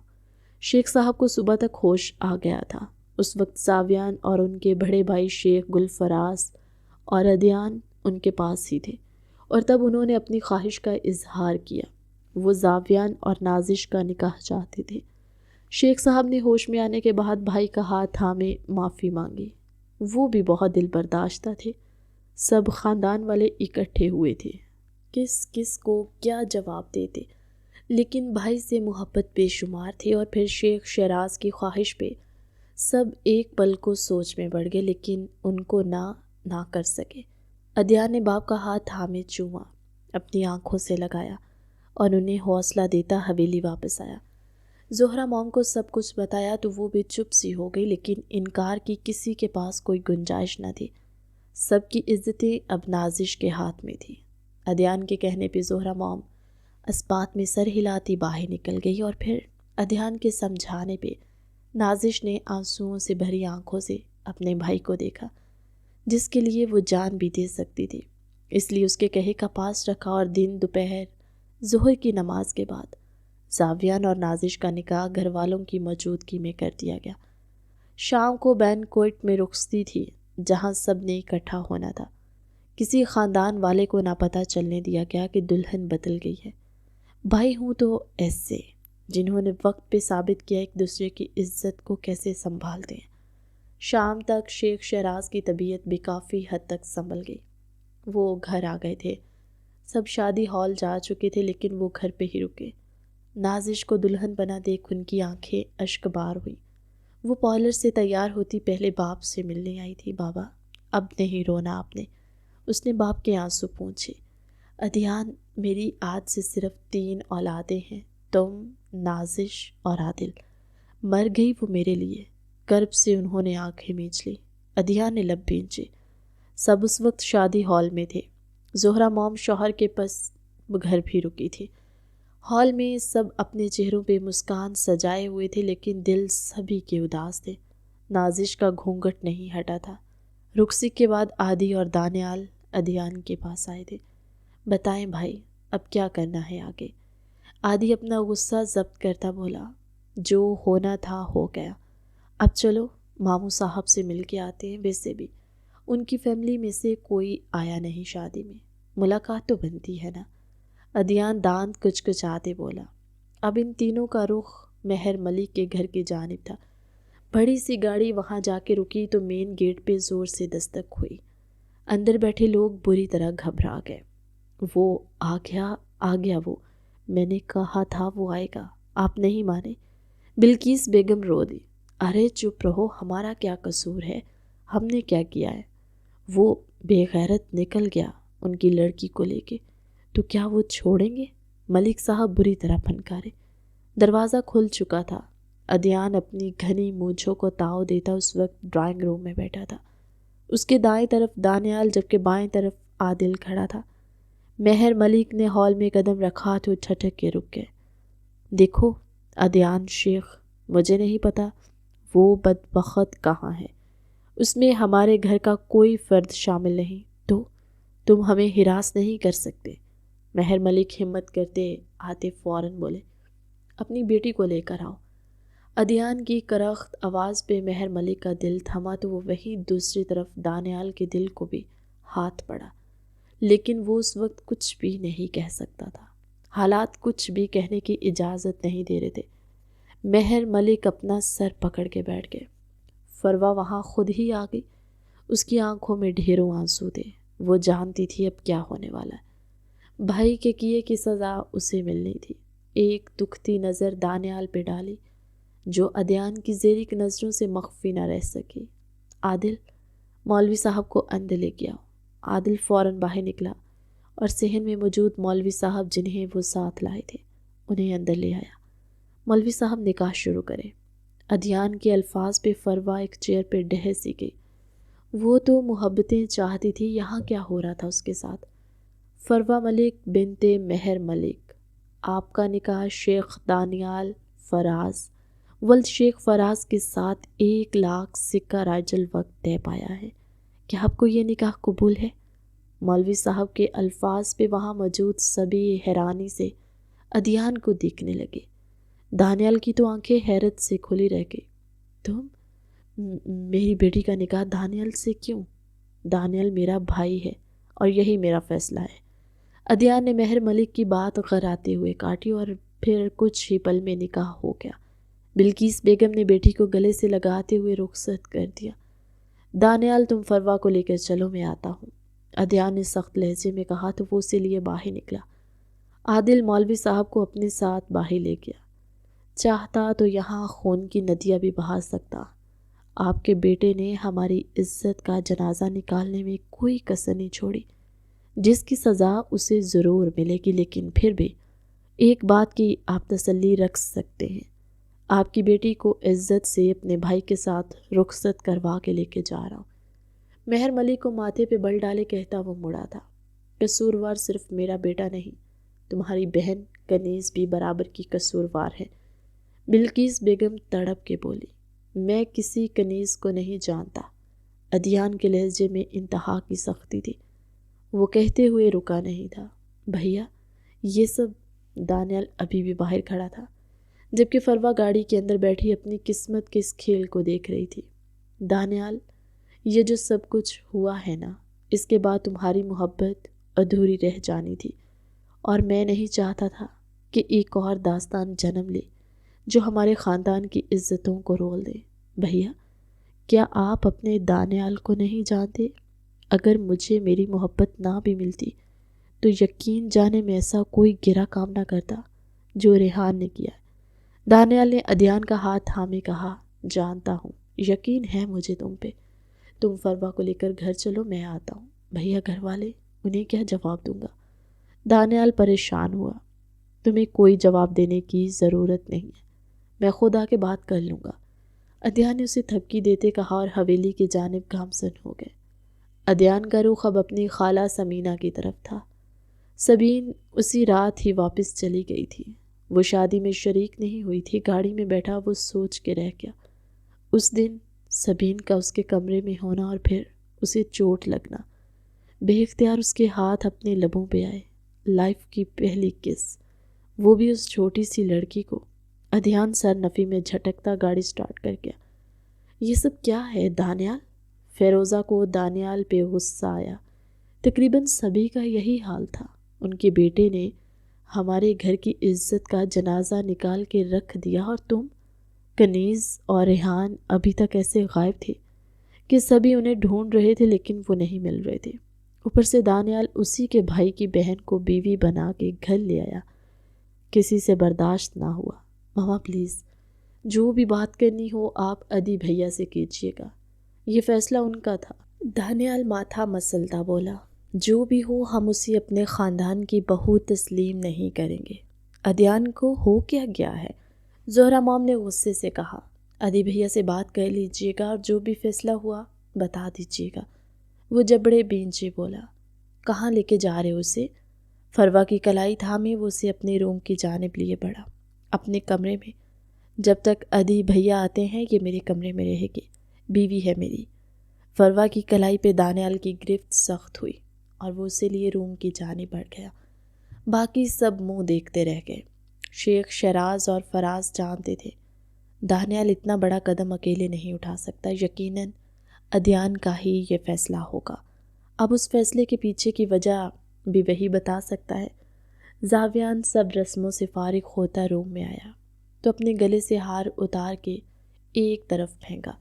شیخ صاحب کو صبح تک ہوش آ گیا تھا۔ اس وقت زاویان اور ان کے بڑے بھائی شیخ گل فراز اور ادھیان ان کے پاس ہی تھے، اور تب انہوں نے اپنی خواہش کا اظہار کیا۔ وہ زاویان اور نازش کا نکاح چاہتے تھے۔ شیخ صاحب نے ہوش میں آنے کے بعد بھائی کا ہاتھ تھامے معافی مانگی۔ وہ بھی بہت دل برداشتہ تھے۔ سب خاندان والے اکٹھے ہوئے تھے۔ کس کو کیا جواب دیتے، لیکن بھائی سے محبت بے شمار تھی، اور پھر شیخ شیراز کی خواہش پہ سب ایک پل کو سوچ میں پڑ گئے، لیکن ان کو نہ کر سکے۔ ادھیان نے باپ کا ہاتھ تھامے چوما، اپنی آنکھوں سے لگایا اور انہیں حوصلہ دیتا حویلی واپس آیا۔ زہرہ موم کو سب کچھ بتایا تو وہ بھی چپ سی ہو گئی، لیکن انکار کی کسی کے پاس کوئی گنجائش نہ تھی۔ سب کی عزتیں اب نازش کے ہاتھ میں تھی۔ ادھیان کے کہنے پہ زہرہ موم اس بات میں سر ہلاتی باہر نکل گئی، اور پھر ادھیان کے سمجھانے پہ نازش نے آنسوؤں سے بھری آنکھوں سے اپنے بھائی کو دیکھا، جس کے لیے وہ جان بھی دے سکتی تھی۔ اس لیے اس کے کہے کا پاس رکھا، اور دن دوپہر ظہر کی نماز کے بعد زاویان اور نازش کا نکاح گھر والوں کی موجودگی میں کر دیا گیا۔ شام کو بینکوئٹ میں رخصتی تھی، جہاں سب نے اکٹھا ہونا تھا۔ کسی خاندان والے کو نہ پتہ چلنے دیا گیا کہ دلہن بدل گئی ہے۔ بھائی ہوں تو ایسے جنہوں نے وقت پہ ثابت کیا ایک دوسرے کی عزت کو کیسے سنبھالتے ہیں۔ شام تک شیخ شیراز کی طبیعت بھی کافی حد تک سنبھل گئی۔ وہ گھر آ گئے تھے۔ سب شادی ہال جا چکے تھے لیکن وہ گھر پہ ہی رکے۔ نازش کو دلہن بنا دیکھ ان کی آنکھیں اشک بار ہوئی۔ وہ پارلر سے تیار ہوتی پہلے باپ سے ملنے آئی تھی۔ بابا اب نہیں رونا آپ نے، اس نے باپ کے آنسو پونچھے۔ ادھیان میری آج سے صرف 3 اولادیں ہیں، تم، نازش اور عادل۔ مر گئی وہ میرے لیے۔ کرب سے انہوں نے آنکھیں مینچ لی۔ ادھیان نے لب بھینچے۔ سب اس وقت شادی ہال میں تھے۔ زہرا موم شوہر کے پس گھر بھی رکی تھی۔ ہال میں سب اپنے چہروں پہ مسکان سجائے ہوئے تھے لیکن دل سبھی کے اداس تھے۔ نازش کا گھونگھٹ نہیں ہٹا تھا۔ رخصت کے بعد عادی اور دانیال ادھیان کے پاس آئے تھے۔ بتائیں بھائی اب کیا کرنا ہے آگے؟ عادی اپنا غصہ ضبط کرتا بولا، جو ہونا تھا ہو گیا، اب چلو ماموں صاحب سے مل کے آتے ہیں۔ ویسے بھی ان کی فیملی میں سے کوئی آیا نہیں شادی میں، ملاقات تو بنتی ہے نا۔ ادھیان دانت کچکچاتے بولا۔ اب ان تینوں کا رخ مہر ملک کے گھر کی جانب تھا۔ بڑی سی گاڑی وہاں جا کے رکی تو مین گیٹ پہ زور سے دستک ہوئی۔ اندر بیٹھے لوگ بری طرح گھبرا گئے۔ وہ آ گیا وہ، میں نے کہا تھا وہ آئے گا، آپ نہیں مانے؟ بلقیس بیگم رو دی۔ ارے چپ رہو، ہمارا کیا قصور ہے، ہم نے کیا کیا ہے؟ وہ بے غیرت نکل گیا ان کی لڑکی کو لے کے، تو کیا وہ چھوڑیں گے؟ ملک صاحب بری طرح پھنکارے۔ دروازہ کھل چکا تھا۔ ادھیان اپنی گھنی مونچھوں کو تاؤ دیتا اس وقت ڈرائنگ روم میں بیٹھا تھا۔ اس کے دائیں طرف دانیال جبکہ بائیں طرف عادل کھڑا تھا۔ مہر ملک نے ہال میں قدم رکھا تو ٹھٹک کے رک گئے۔ دیکھو ادھیان شیخ، مجھے نہیں پتا وہ بدبخت کہاں ہے، اس میں ہمارے گھر کا کوئی فرد شامل نہیں، تو تم ہمیں ہراس نہیں کر سکتے۔ مہر ملک ہمت کرتے آتے فوراً بولے، اپنی بیٹی کو لے کر آؤ۔ ادھیان کی کرخت آواز پہ مہر ملک کا دل تھما تو وہ وہیں دوسری طرف دانیال کے دل کو بھی ہاتھ پڑا، لیکن وہ اس وقت کچھ بھی نہیں کہہ سکتا تھا۔ حالات کچھ بھی کہنے کی اجازت نہیں دے رہے تھے۔ مہر ملک اپنا سر پکڑ کے بیٹھ گئے۔ فروا وہاں خود ہی آ گئی۔ اس کی آنکھوں میں ڈھیروں آنسو تھے۔ وہ جانتی تھی اب کیا ہونے والا ہے۔ بھائی کے کیے کی سزا اسے ملنی تھی۔ ایک دکھتی نظر دانیال پہ ڈالی جو ادھیان کی زیرک نظروں سے مخفی نہ رہ سکی۔ عادل، مولوی صاحب کو اندر لے گیا۔ عادل فوراً باہر نکلا اور صحن میں موجود مولوی صاحب جنہیں وہ ساتھ لائے تھے انہیں اندر لے آیا۔ مولوی صاحب نکاح شروع کرے۔ ادھیان کے الفاظ پہ فروا ایک چیئر پہ ڈہ سی گئی۔ وہ تو محبتیں چاہتی تھی، یہاں کیا ہو رہا تھا اس کے ساتھ؟ فروا ملک بنت مہر ملک، آپ کا نکاح شیخ دانیال فراز ولد شیخ فراز کے ساتھ 1,00,000 سکہ رائج الوقت طے پایا ہے۔ کیا آپ کو یہ نکاح قبول ہے؟ مولوی صاحب کے الفاظ پہ وہاں موجود سبھی حیرانی سے ادھیان کو دیکھنے لگے۔ دانیال کی تو آنکھیں حیرت سے کھلی رہ گئی۔ تم، میری بیٹی کا نکاح دانیال سے کیوں؟ دانیال میرا بھائی ہے اور یہی میرا فیصلہ ہے۔ ادھیان نے مہر ملک کی بات غراتے ہوئے کاٹی اور پھر کچھ ہی پل میں نکاح ہو گیا۔ بلقیس بیگم نے بیٹی کو گلے سے لگاتے ہوئے رخصت کر دیا۔ دانیال تم فروا کو لے کر چلو، میں آتا ہوں، ادھیان نے سخت لہجے میں کہا تو وہ اسے لیے باہر نکلا۔ عادل مولوی صاحب کو اپنے ساتھ باہر لے گیا۔ چاہتا تو یہاں خون کی ندیاں بھی بہا سکتا۔ آپ کے بیٹے نے ہماری عزت کا جنازہ نکالنے میں کوئی کسر نہیں چھوڑی، جس کی سزا اسے ضرور ملے گی، لیکن پھر بھی ایک بات کی آپ تسلی رکھ سکتے ہیں، آپ کی بیٹی کو عزت سے اپنے بھائی کے ساتھ رخصت کروا کے لے کے جا رہا ہوں۔ مہر ملک کو ماتھے پہ بل ڈالے کہتا وہ مڑا تھا، قصوروار صرف میرا بیٹا نہیں، تمہاری بہن کنیز بھی برابر کی قصوروار ہے۔ بلقیس بیگم تڑپ کے بولی، میں کسی کنیز کو نہیں جانتا۔ ادھیان کے لہجے میں انتہا کی سختی تھی۔ وہ کہتے ہوئے رکا نہیں تھا، بھیا یہ سب۔ دانیال ابھی بھی باہر کھڑا تھا جبکہ فروا گاڑی کے اندر بیٹھی اپنی قسمت کے اس کھیل کو دیکھ رہی تھی۔ دانیال، یہ جو سب کچھ ہوا ہے نا، اس کے بعد تمہاری محبت ادھوری رہ جانی تھی، اور میں نہیں چاہتا تھا کہ ایک اور داستان جنم لے جو ہمارے خاندان کی عزتوں کو رول دے۔ بھیا، کیا آپ اپنے دانیال کو نہیں جانتے؟ اگر مجھے میری محبت نہ بھی ملتی تو یقین جانے میں ایسا کوئی گرا کام نہ کرتا جو ریحان نے کیا۔ دانیال نے عدیان کا ہاتھ تھامے کہا، جانتا ہوں، یقین ہے مجھے تم پہ۔ تم فروا کو لے کر گھر چلو، میں آتا ہوں۔ بھیا گھر والے، انہیں کیا جواب دوں گا؟ دانیال پریشان ہوا۔ تمہیں کوئی جواب دینے کی ضرورت نہیں ہے، میں خود آ کے بات کر لوں گا۔ عدیان نے اسے تھپکی دیتے کہا اور حویلی کی جانب گامزن ہو گئے۔ عدیان کا رخ اب اپنی خالہ سمینہ کی طرف تھا۔ سبین اسی رات ہی واپس چلی گئی تھی۔ وہ شادی میں شریک نہیں ہوئی تھی۔ گاڑی میں بیٹھا وہ سوچ کے رہ گیا۔ اس دن سبین کا اس کے کمرے میں ہونا اور پھر اسے چوٹ لگنا، بے اختیار اس کے ہاتھ اپنے لبوں پہ آئے۔ لائف کی پہلی کس، وہ بھی اس چھوٹی سی لڑکی کو۔ عدیان سر نفی میں جھٹکتا گاڑی سٹارٹ کر گیا۔ یہ سب کیا ہے دانیال؟ فیروزہ کو دانیال پہ غصہ آیا۔ تقریباً سبھی کا یہی حال تھا۔ ان کے بیٹے نے ہمارے گھر کی عزت کا جنازہ نکال کے رکھ دیا اور تم؟ کنیز اور ریحان ابھی تک ایسے غائب تھے کہ سبھی انہیں ڈھونڈ رہے تھے لیکن وہ نہیں مل رہے تھے۔ اوپر سے دانیال اسی کے بھائی کی بہن کو بیوی بنا کے گھر لے آیا۔ کسی سے برداشت نہ ہوا۔ ماما پلیز، جو بھی بات کرنی ہو آپ عدی بھیا سے کیجیے گا، یہ فیصلہ ان کا تھا۔ دانیال ماتھا مسلتا بولا، جو بھی ہو ہم اسے اپنے خاندان کی بہو تسلیم نہیں کریں گے۔ عدیان کو ہو کیا گیا ہے؟ زہرا مام نے غصے سے کہا۔ عدی بھیا سے بات کر لیجیے گا اور جو بھی فیصلہ ہوا بتا دیجیے گا۔ وہ جبڑے بینچے بولا، کہاں لے کے جا رہے ہو اسے؟ فروا کی کلائی تھامے وہ اسے اپنے روم کی جانب لیے بڑھا۔ اپنے کمرے میں، جب تک عدی بھیا آتے ہیں یہ میرے کمرے میں رہے گی، بیوی ہے میری۔ فروا کی کلائی پہ دانیال کی گرفت سخت ہوئی اور وہ اسے لیے روم کی جانب بڑھ گیا۔ باقی سب منہ دیکھتے رہ گئے۔ شیخ شیراز اور فراز جانتے تھے دانیال اتنا بڑا قدم اکیلے نہیں اٹھا سکتا۔ یقیناً عدیان کا ہی یہ فیصلہ ہوگا۔ اب اس فیصلے کے پیچھے کی وجہ بھی وہی بتا سکتا ہے۔ زاویان سب رسموں سے فارغ ہوتا روم میں آیا تو اپنے گلے سے ہار اتار کے ایک طرف پھینکا۔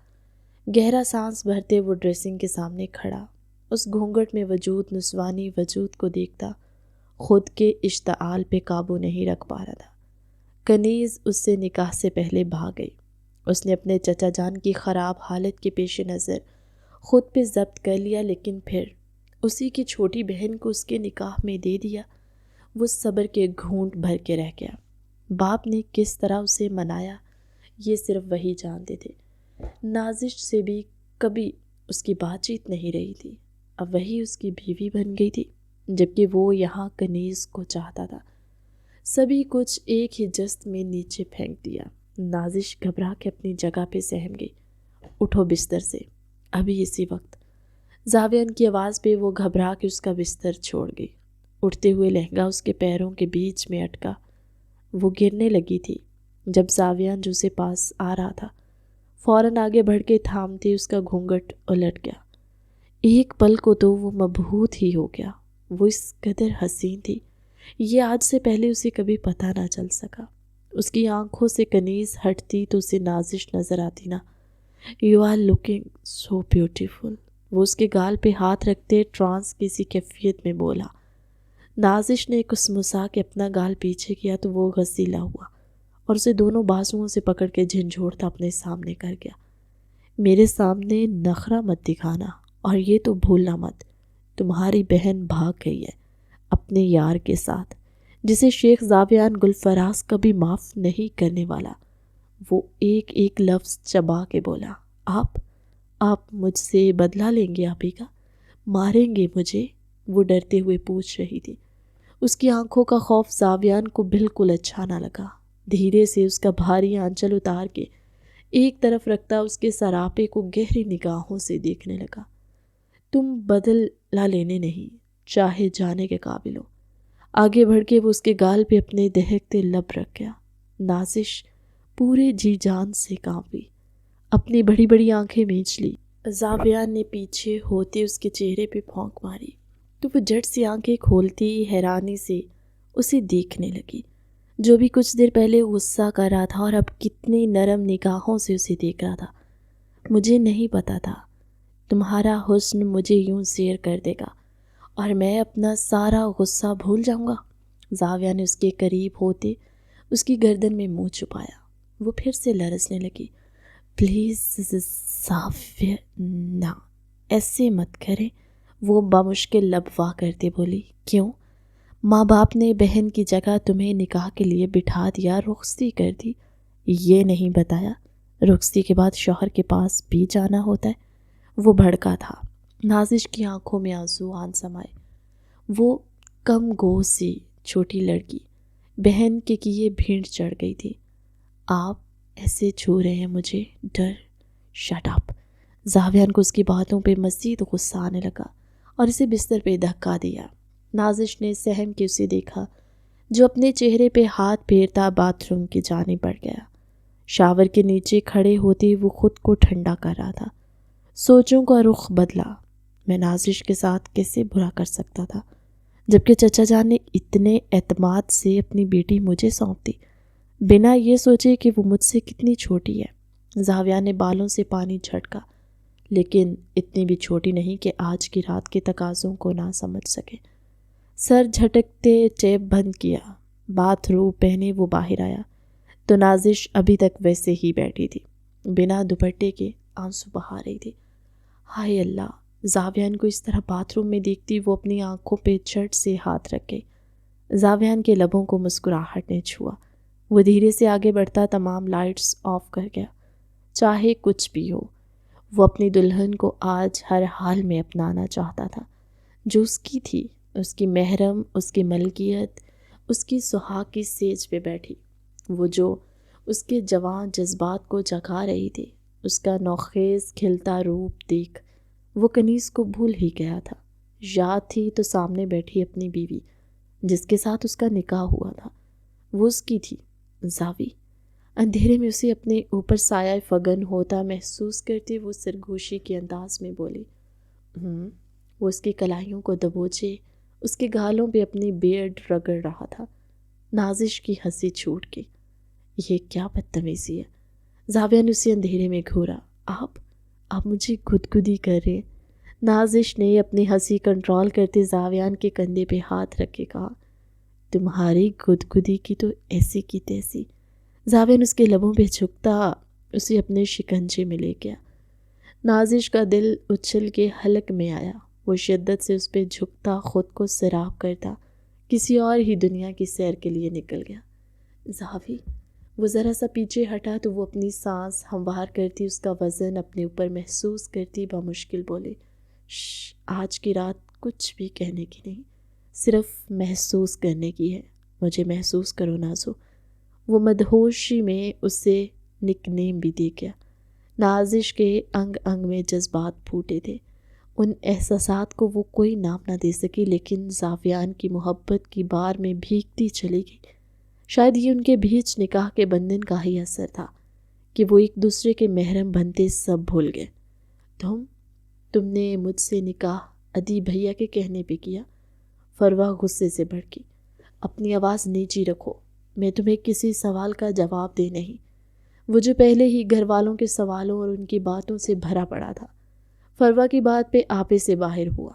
گہرا سانس بھرتے وہ ڈریسنگ کے سامنے کھڑا، اس گھونگھٹ میں وجود نسوانی وجود کو دیکھتا، خود کے اشتعال پہ قابو نہیں رکھ پا رہا تھا۔ کنیز اس سے نکاح سے پہلے بھاگ گئی۔ اس نے اپنے چچا جان کی خراب حالت کے پیش نظر خود پہ ضبط کر لیا، لیکن پھر اسی کی چھوٹی بہن کو اس کے نکاح میں دے دیا۔ وہ صبر کے گھونٹ بھر کے رہ گیا۔ باپ نے کس طرح اسے منایا یہ صرف وہی جانتے تھے۔ نازش سے بھی کبھی اس کی بات چیت نہیں رہی تھی، اب وہی اس کی بیوی بن گئی تھی، جبکہ وہ یہاں کنیز کو چاہتا تھا۔ سبھی کچھ ایک ہی جست میں نیچے پھینک دیا۔ نازش گھبرا کے اپنی جگہ پہ سہم گئی۔ اٹھو بستر سے، ابھی اسی وقت۔ زاویان کی آواز پہ وہ گھبرا کے اس کا بستر چھوڑ گئی۔ اٹھتے ہوئے لہنگا اس کے پیروں کے بیچ میں اٹکا۔ وہ گرنے لگی تھی جب زاویان جو اسے پاس آ رہا تھا فوراً آگے بڑھ کے تھامتے اس کا گھونگھٹ الٹ گیا۔ ایک پل کو تو وہ مبہوت ہی ہو گیا۔ وہ اس قدر حسین تھی، یہ آج سے پہلے اسے کبھی پتہ نہ چل سکا۔ اس کی آنکھوں سے کنیز ہٹتی تو اسے نازش نظر آتی نا۔ You are looking so beautiful, وہ اس کے گال پہ ہاتھ رکھتے ٹرانس کی سی کیفیت میں بولا۔ نازش نے کسمسا کے اپنا گال پیچھے کیا تو وہ غسیلا ہوا اور اسے دونوں بازوؤں سے پکڑ کے جھنجھوڑتا اپنے سامنے کر گیا۔ میرے سامنے نخرہ مت دکھانا، اور یہ تو بھولنا مت، تمہاری بہن بھاگ گئی ہے اپنے یار کے ساتھ، جسے شیخ زاویان گلفراز کبھی معاف نہیں کرنے والا۔ وہ ایک ایک لفظ چبا کے بولا، آپ مجھ سے بدلہ لیں گے آپی کا؟ ماریں گے مجھے؟ وہ ڈرتے ہوئے پوچھ رہی تھی۔ اس کی آنکھوں کا خوف زاویان کو بالکل اچھا نہ لگا۔ دھیرے سے اس کا بھاری آنچل اتار کے ایک طرف رکھتا اس کے سراپے کو گہری نگاہوں سے دیکھنے لگا۔ تم بدلہ لینے نہیں، چاہے جانے کے قابل ہو۔ آگے بڑھ کے وہ اس کے گال پہ اپنے دہکتے لب رکھ گیا۔ نازش پورے جی جان سے کانپی، اپنی بڑی بڑی آنکھیں میچ لی۔ زاویان نے پیچھے ہوتے اس کے چہرے پہ پھونک ماری تو وہ جھٹ سی آنکھیں کھولتی حیرانی سے اسے دیکھنے لگی۔ جو بھی کچھ دیر پہلے غصہ کر رہا تھا اور اب کتنی نرم نگاہوں سے اسے دیکھ رہا تھا۔ مجھے نہیں پتا تھا تمہارا حسن مجھے یوں زیر کر دے گا اور میں اپنا سارا غصہ بھول جاؤں گا؟ زاویہ نے اس کے قریب ہوتے اس کی گردن میں منہ چھپایا۔ وہ پھر سے لرزنے لگی۔ پلیز زاویہ، نہ ایسے مت کریں، وہ بامشکل لب وا کرتے بولی۔ کیوں؟ ماں باپ نے بہن کی جگہ تمہیں نکاح کے لیے بٹھا دیا، رخصتی کر دی، یہ نہیں بتایا رخصتی کے بعد شوہر کے پاس بھی جانا ہوتا ہے؟ وہ بھڑکا تھا۔ نازش کی آنکھوں میں آنسو آن سمائے۔ وہ کم گو سی چھوٹی لڑکی بہن کے کیے بھیڑ چڑھ گئی تھی۔ آپ ایسے چھو رہے ہیں مجھے، ڈر۔ Shut up. زاویہ کو اس کی باتوں پہ مزید غصہ آنے لگا اور اسے بستر پہ دھکا دیا۔ نازش نے سہم کے اسے دیکھا جو اپنے چہرے پہ ہاتھ پھیرتا باتھ روم کی جانب بڑھ گیا۔ شاور کے نیچے کھڑے ہوتے وہ خود کو ٹھنڈا کر رہا تھا۔ سوچوں کا رخ بدلا۔ میں نازش کے ساتھ کیسے برا کر سکتا تھا جبکہ چچا جان نے اتنے اعتماد سے اپنی بیٹی مجھے سونپ دی، بنا یہ سوچے کہ وہ مجھ سے کتنی چھوٹی ہے۔ زاویہ نے بالوں سے پانی جھٹکا، لیکن اتنی بھی چھوٹی نہیں کہ آج کی رات کے تقاضوں کو نہ سمجھ سکے۔ سر جھٹکتے ٹیپ بند کیا، باتھ روب پہنے وہ باہر آیا تو نازش ابھی تک ویسے ہی بیٹھی تھی، بنا دوپٹے کے آنسو بہا رہی تھی۔ ہائے اللہ! زاویہ کو اس طرح باتھ روم میں دیکھتی وہ اپنی آنکھوں پہ جھٹ سے ہاتھ رکھ گئی۔ زاویہ کے لبوں کو مسکراہٹ نے چھوا۔ وہ دھیرے سے آگے بڑھتا تمام لائٹس آف کر گیا۔ چاہے کچھ بھی ہو، وہ اپنی دلہن کو آج ہر حال میں اپنانا چاہتا تھا، جو اس کی تھی، اس کی محرم، اس کی ملکیت، اس کی سہاگ کی سیج پہ بیٹھی، وہ جو اس کے جوان جذبات کو جگا رہی تھی۔ اس کا نوخیز کھلتا روپ دیکھ وہ کنیز کو بھول ہی گیا تھا۔ یاد تھی تو سامنے بیٹھی اپنی بیوی جس کے ساتھ اس کا نکاح ہوا تھا، وہ اس کی تھی، زاوی۔ اندھیرے میں اسے اپنے اوپر سایہ فگن ہوتا محسوس کرتے وہ سرگوشی کے انداز میں بولی۔ وہ اس کی کلائیوں کو دبوچے اس کے گالوں پہ اپنی بیئرڈ رگڑ رہا تھا۔ نازش کی ہنسی چھوٹ گئی۔ یہ کیا بدتمیزی ہے؟ زاویہ نے اسے اندھیرے میں گھورا۔ آپ مجھے گدگدی کر رہے ہیں؟ نازش نے اپنی ہنسی کنٹرول کرتے زاویہ کے کندھے پہ ہاتھ رکھ کے کہا۔ تمہاری گدگدی کی تو ایسی کی تیسی۔ زاویہ اس کے لبوں پہ جھکتا اسے اپنے شکنجے میں لے گیا۔ نازش کا دل اچھل کے حلق میں آیا۔ وہ شدت سے اس پہ جھکتا خود کو سیراب کرتا کسی اور ہی دنیا کی سیر کے لیے نکل گیا۔ زاوی! وہ ذرا سا پیچھے ہٹا تو وہ اپنی سانس ہموار کرتی اس کا وزن اپنے اوپر محسوس کرتی بامشکل بولے۔ آج کی رات کچھ بھی کہنے کی نہیں، صرف محسوس کرنے کی ہے۔ مجھے محسوس کرو نازو۔ وہ مدہوشی میں اسے نک نیم بھی دے گیا۔ نازش کے انگ انگ میں جذبات پھوٹے تھے۔ ان احساسات کو وہ کوئی نام نہ دے سکی، لیکن زاویہ کی محبت کی بار میں بھیگتی چلی گئی۔ شاید یہ ان کے بیچ نکاح کے بندھن کا ہی اثر تھا کہ وہ ایک دوسرے کے محرم بنتے سب بھول گئے۔ تم نے مجھ سے نکاح ادی بھیا کے کہنے پہ کیا؟ فروا غصے سے بھڑکی۔ اپنی آواز نیچی رکھو، میں تمہیں کسی سوال کا جواب دے نہیں۔ وہ جو پہلے ہی گھر والوں کے سوالوں اور ان کی باتوں سے بھرا پڑا تھا، فروا کی بات پہ آپے سے باہر ہوا۔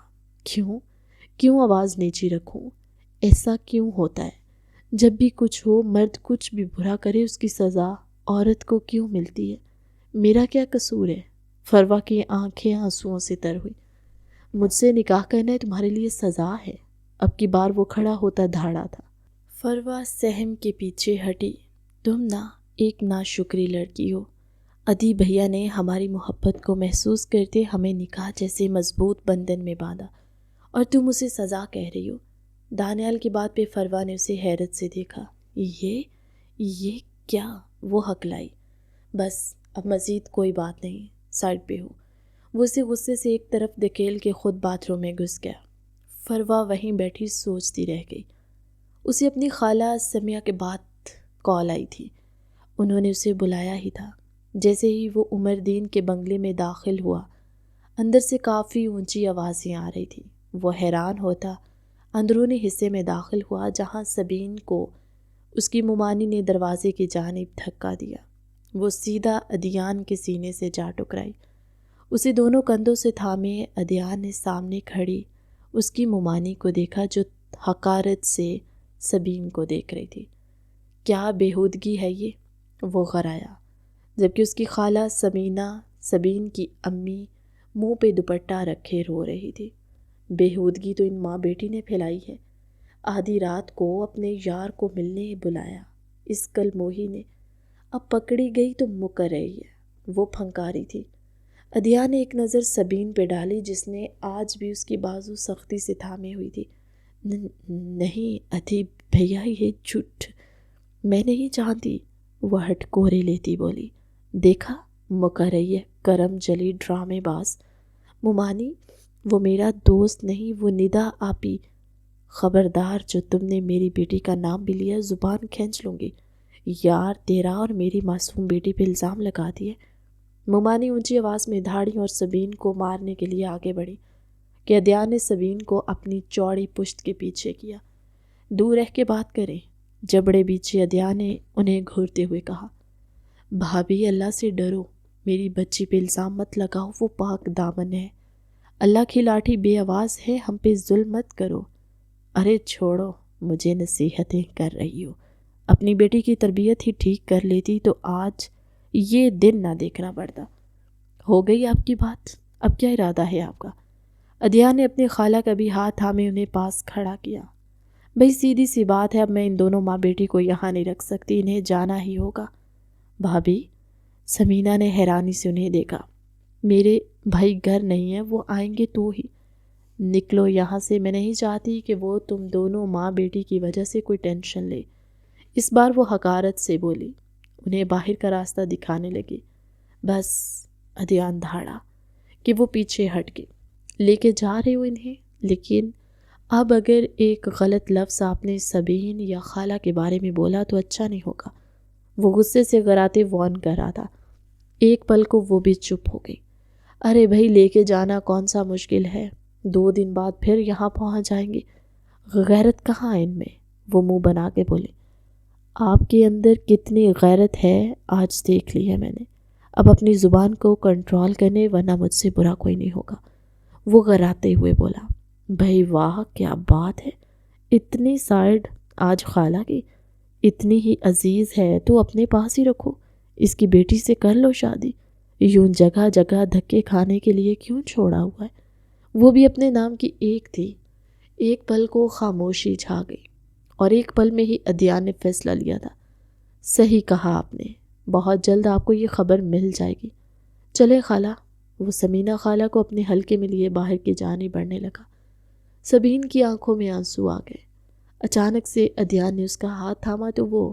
کیوں آواز نیچی رکھوں؟ ایسا کیوں ہوتا ہے؟ جب بھی کچھ ہو، مرد کچھ بھی برا کرے اس کی سزا عورت کو کیوں ملتی ہے؟ میرا کیا قصور ہے؟ فروا کی آنکھیں آنسوؤں سے تر ہوئی۔ مجھ سے نکاح کرنا ہے تمہارے لیے سزا ہے؟ اب کی بار وہ کھڑا ہوتا دھاڑا تھا۔ فروا سہم کے پیچھے ہٹی۔ تم ایک ناشکری لڑکی ہو۔ ادی بھیا نے ہماری محبت کو محسوس کرتے ہمیں نکاح جیسے مضبوط بندھن میں باندھا اور تم اسے سزا کہہ رہی ہو۔ دانیال کی بات پہ فروا نے اسے حیرت سے دیکھا۔ یہ کیا؟ وہ ہکلائی۔ بس اب مزید کوئی بات نہیں، سائڈ پہ ہو۔ وہ اسے غصے سے ایک طرف دھکیل کے خود باتھ روم میں گھس گیا۔ فروا وہیں بیٹھی سوچتی رہ گئی۔ اسے اپنی خالہ سمیہ کے بعد کال آئی تھی۔ انہوں نے اسے بلایا ہی تھا۔ جیسے ہی وہ عمر دین کے بنگلے میں داخل ہوا، اندر سے کافی اونچی آوازیں آ رہی تھی۔ وہ حیران ہوتا اندرونی حصے میں داخل ہوا جہاں سبین کو اس کی ممانی نے دروازے کی جانب دھکا دیا۔ وہ سیدھا ادیان کے سینے سے جا ٹکرائی۔ اسے دونوں کندھوں سے تھامے ادیان نے سامنے کھڑی اس کی ممانی کو دیکھا جو حقارت سے سبین کو دیکھ رہی تھی۔ کیا بےہودگی ہے یہ، وہ غرایا، جبکہ اس کی خالہ سمینہ، سبین کی امی، منہ پہ دوپٹہ رکھے رو رہی تھی۔ بےہودگی تو ان ماں بیٹی نے پھیلائی ہے۔ آدھی رات کو اپنے یار کو ملنے بلایا اس کل موہی نے، اب پکڑی گئی تو مکر رہی ہے، وہ پھنکاری تھی۔ عدیہ نے ایک نظر سبین پہ ڈالی جس نے آج بھی اس کی بازو سختی سے تھامے ہوئی تھی۔ نہیں ادھی بھیا، یہ جھوٹ، میں نہیں جانتی، وہ ہٹکورے لیتی بولی۔ دیکھا، مکر رہی ہے، کرم جلی ڈرامے باز۔ ممانی، وہ میرا دوست نہیں، وہ ندا آپی۔ خبردار، جو تم نے میری بیٹی کا نام بھی لیا زبان کھینچ لوں گی۔ یار تیرا اور میری معصوم بیٹی پہ الزام لگا دیے۔ ممانی اونچی آواز میں دھاڑی اور سبین کو مارنے کے لیے آگے بڑھی کہ عدیہ نے سبین کو اپنی چوڑی پشت کے پیچھے کیا۔ دور رہ کے بات کریں، جبڑے بیچے عدیہ نے انہیں گھورتے ہوئے کہا۔ بھابھی، اللہ سے ڈرو، میری بچی پہ الزام مت لگاؤ، وہ پاک دامن ہے۔ اللہ کی لاٹھی بے آواز ہے، ہم پہ ظلم مت کرو۔ ارے چھوڑو، مجھے نصیحتیں کر رہی ہو، اپنی بیٹی کی تربیت ہی ٹھیک کر لیتی تو آج یہ دن نہ دیکھنا پڑتا۔ ہو گئی آپ کی بات، اب کیا ارادہ ہے آپ کا؟ عدیہ نے اپنی خالہ کا بھی ہاتھ تھامے انہیں پاس کھڑا کیا۔ بھئی سیدھی سی بات ہے، اب میں ان دونوں ماں بیٹی کو یہاں نہیں رکھ سکتی، انہیں جانا ہی ہوگا۔ بھابھی، سمینہ نے حیرانی سے انہیں دیکھا۔ میرے بھائی گھر نہیں ہیں، وہ آئیں گے تو ہی۔ نکلو یہاں سے، میں نہیں چاہتی کہ وہ تم دونوں ماں بیٹی کی وجہ سے کوئی ٹینشن لے۔ اس بار وہ حقارت سے بولی، انہیں باہر کا راستہ دکھانے لگی۔ بس، عدیان دھاڑا کہ وہ پیچھے ہٹ گئی۔ لے کے جا رہے ہو انہیں، لیکن اب اگر ایک غلط لفظ آپ نے سبین یا خالہ کے بارے میں بولا تو اچھا نہیں ہوگا۔ وہ غصے سے غراتے وارن کر رہا تھا۔ ایک پل کو وہ بھی چپ ہو گئی۔ ارے بھائی، لے کے جانا کون سا مشکل ہے، 2 دن بعد پھر یہاں پہنچ جائیں گے۔ غیرت کہاں ہے ان میں، وہ منہ بنا کے بولے۔ آپ کے اندر کتنی غیرت ہے آج دیکھ لی ہے میں نے، اب اپنی زبان کو کنٹرول کرنے، ورنہ مجھ سے برا کوئی نہیں ہوگا، وہ غراتے ہوئے بولا۔ بھائی واہ، کیا بات ہے، اتنی سائڈ آج خالہ کی، اتنی ہی عزیز ہے تو اپنے پاس ہی رکھو، اس کی بیٹی سے کر لو شادی، یوں جگہ جگہ دھکے کھانے کے لیے کیوں چھوڑا ہوا ہے؟ وہ بھی اپنے نام کی ایک تھی۔ ایک پل کو خاموشی چھا گئی اور ایک پل میں ہی عدیہ نے فیصلہ لیا تھا۔ صحیح کہا آپ نے، بہت جلد آپ کو یہ خبر مل جائے گی۔ چلے خالہ، وہ سمینہ خالہ کو اپنے حلقے میں لیے باہر کی جانب بڑھنے لگا۔ سبین کی آنکھوں میں آنسو آ گئے۔ اچانک سے عدیہ نے اس کا ہاتھ تھاما تو وہ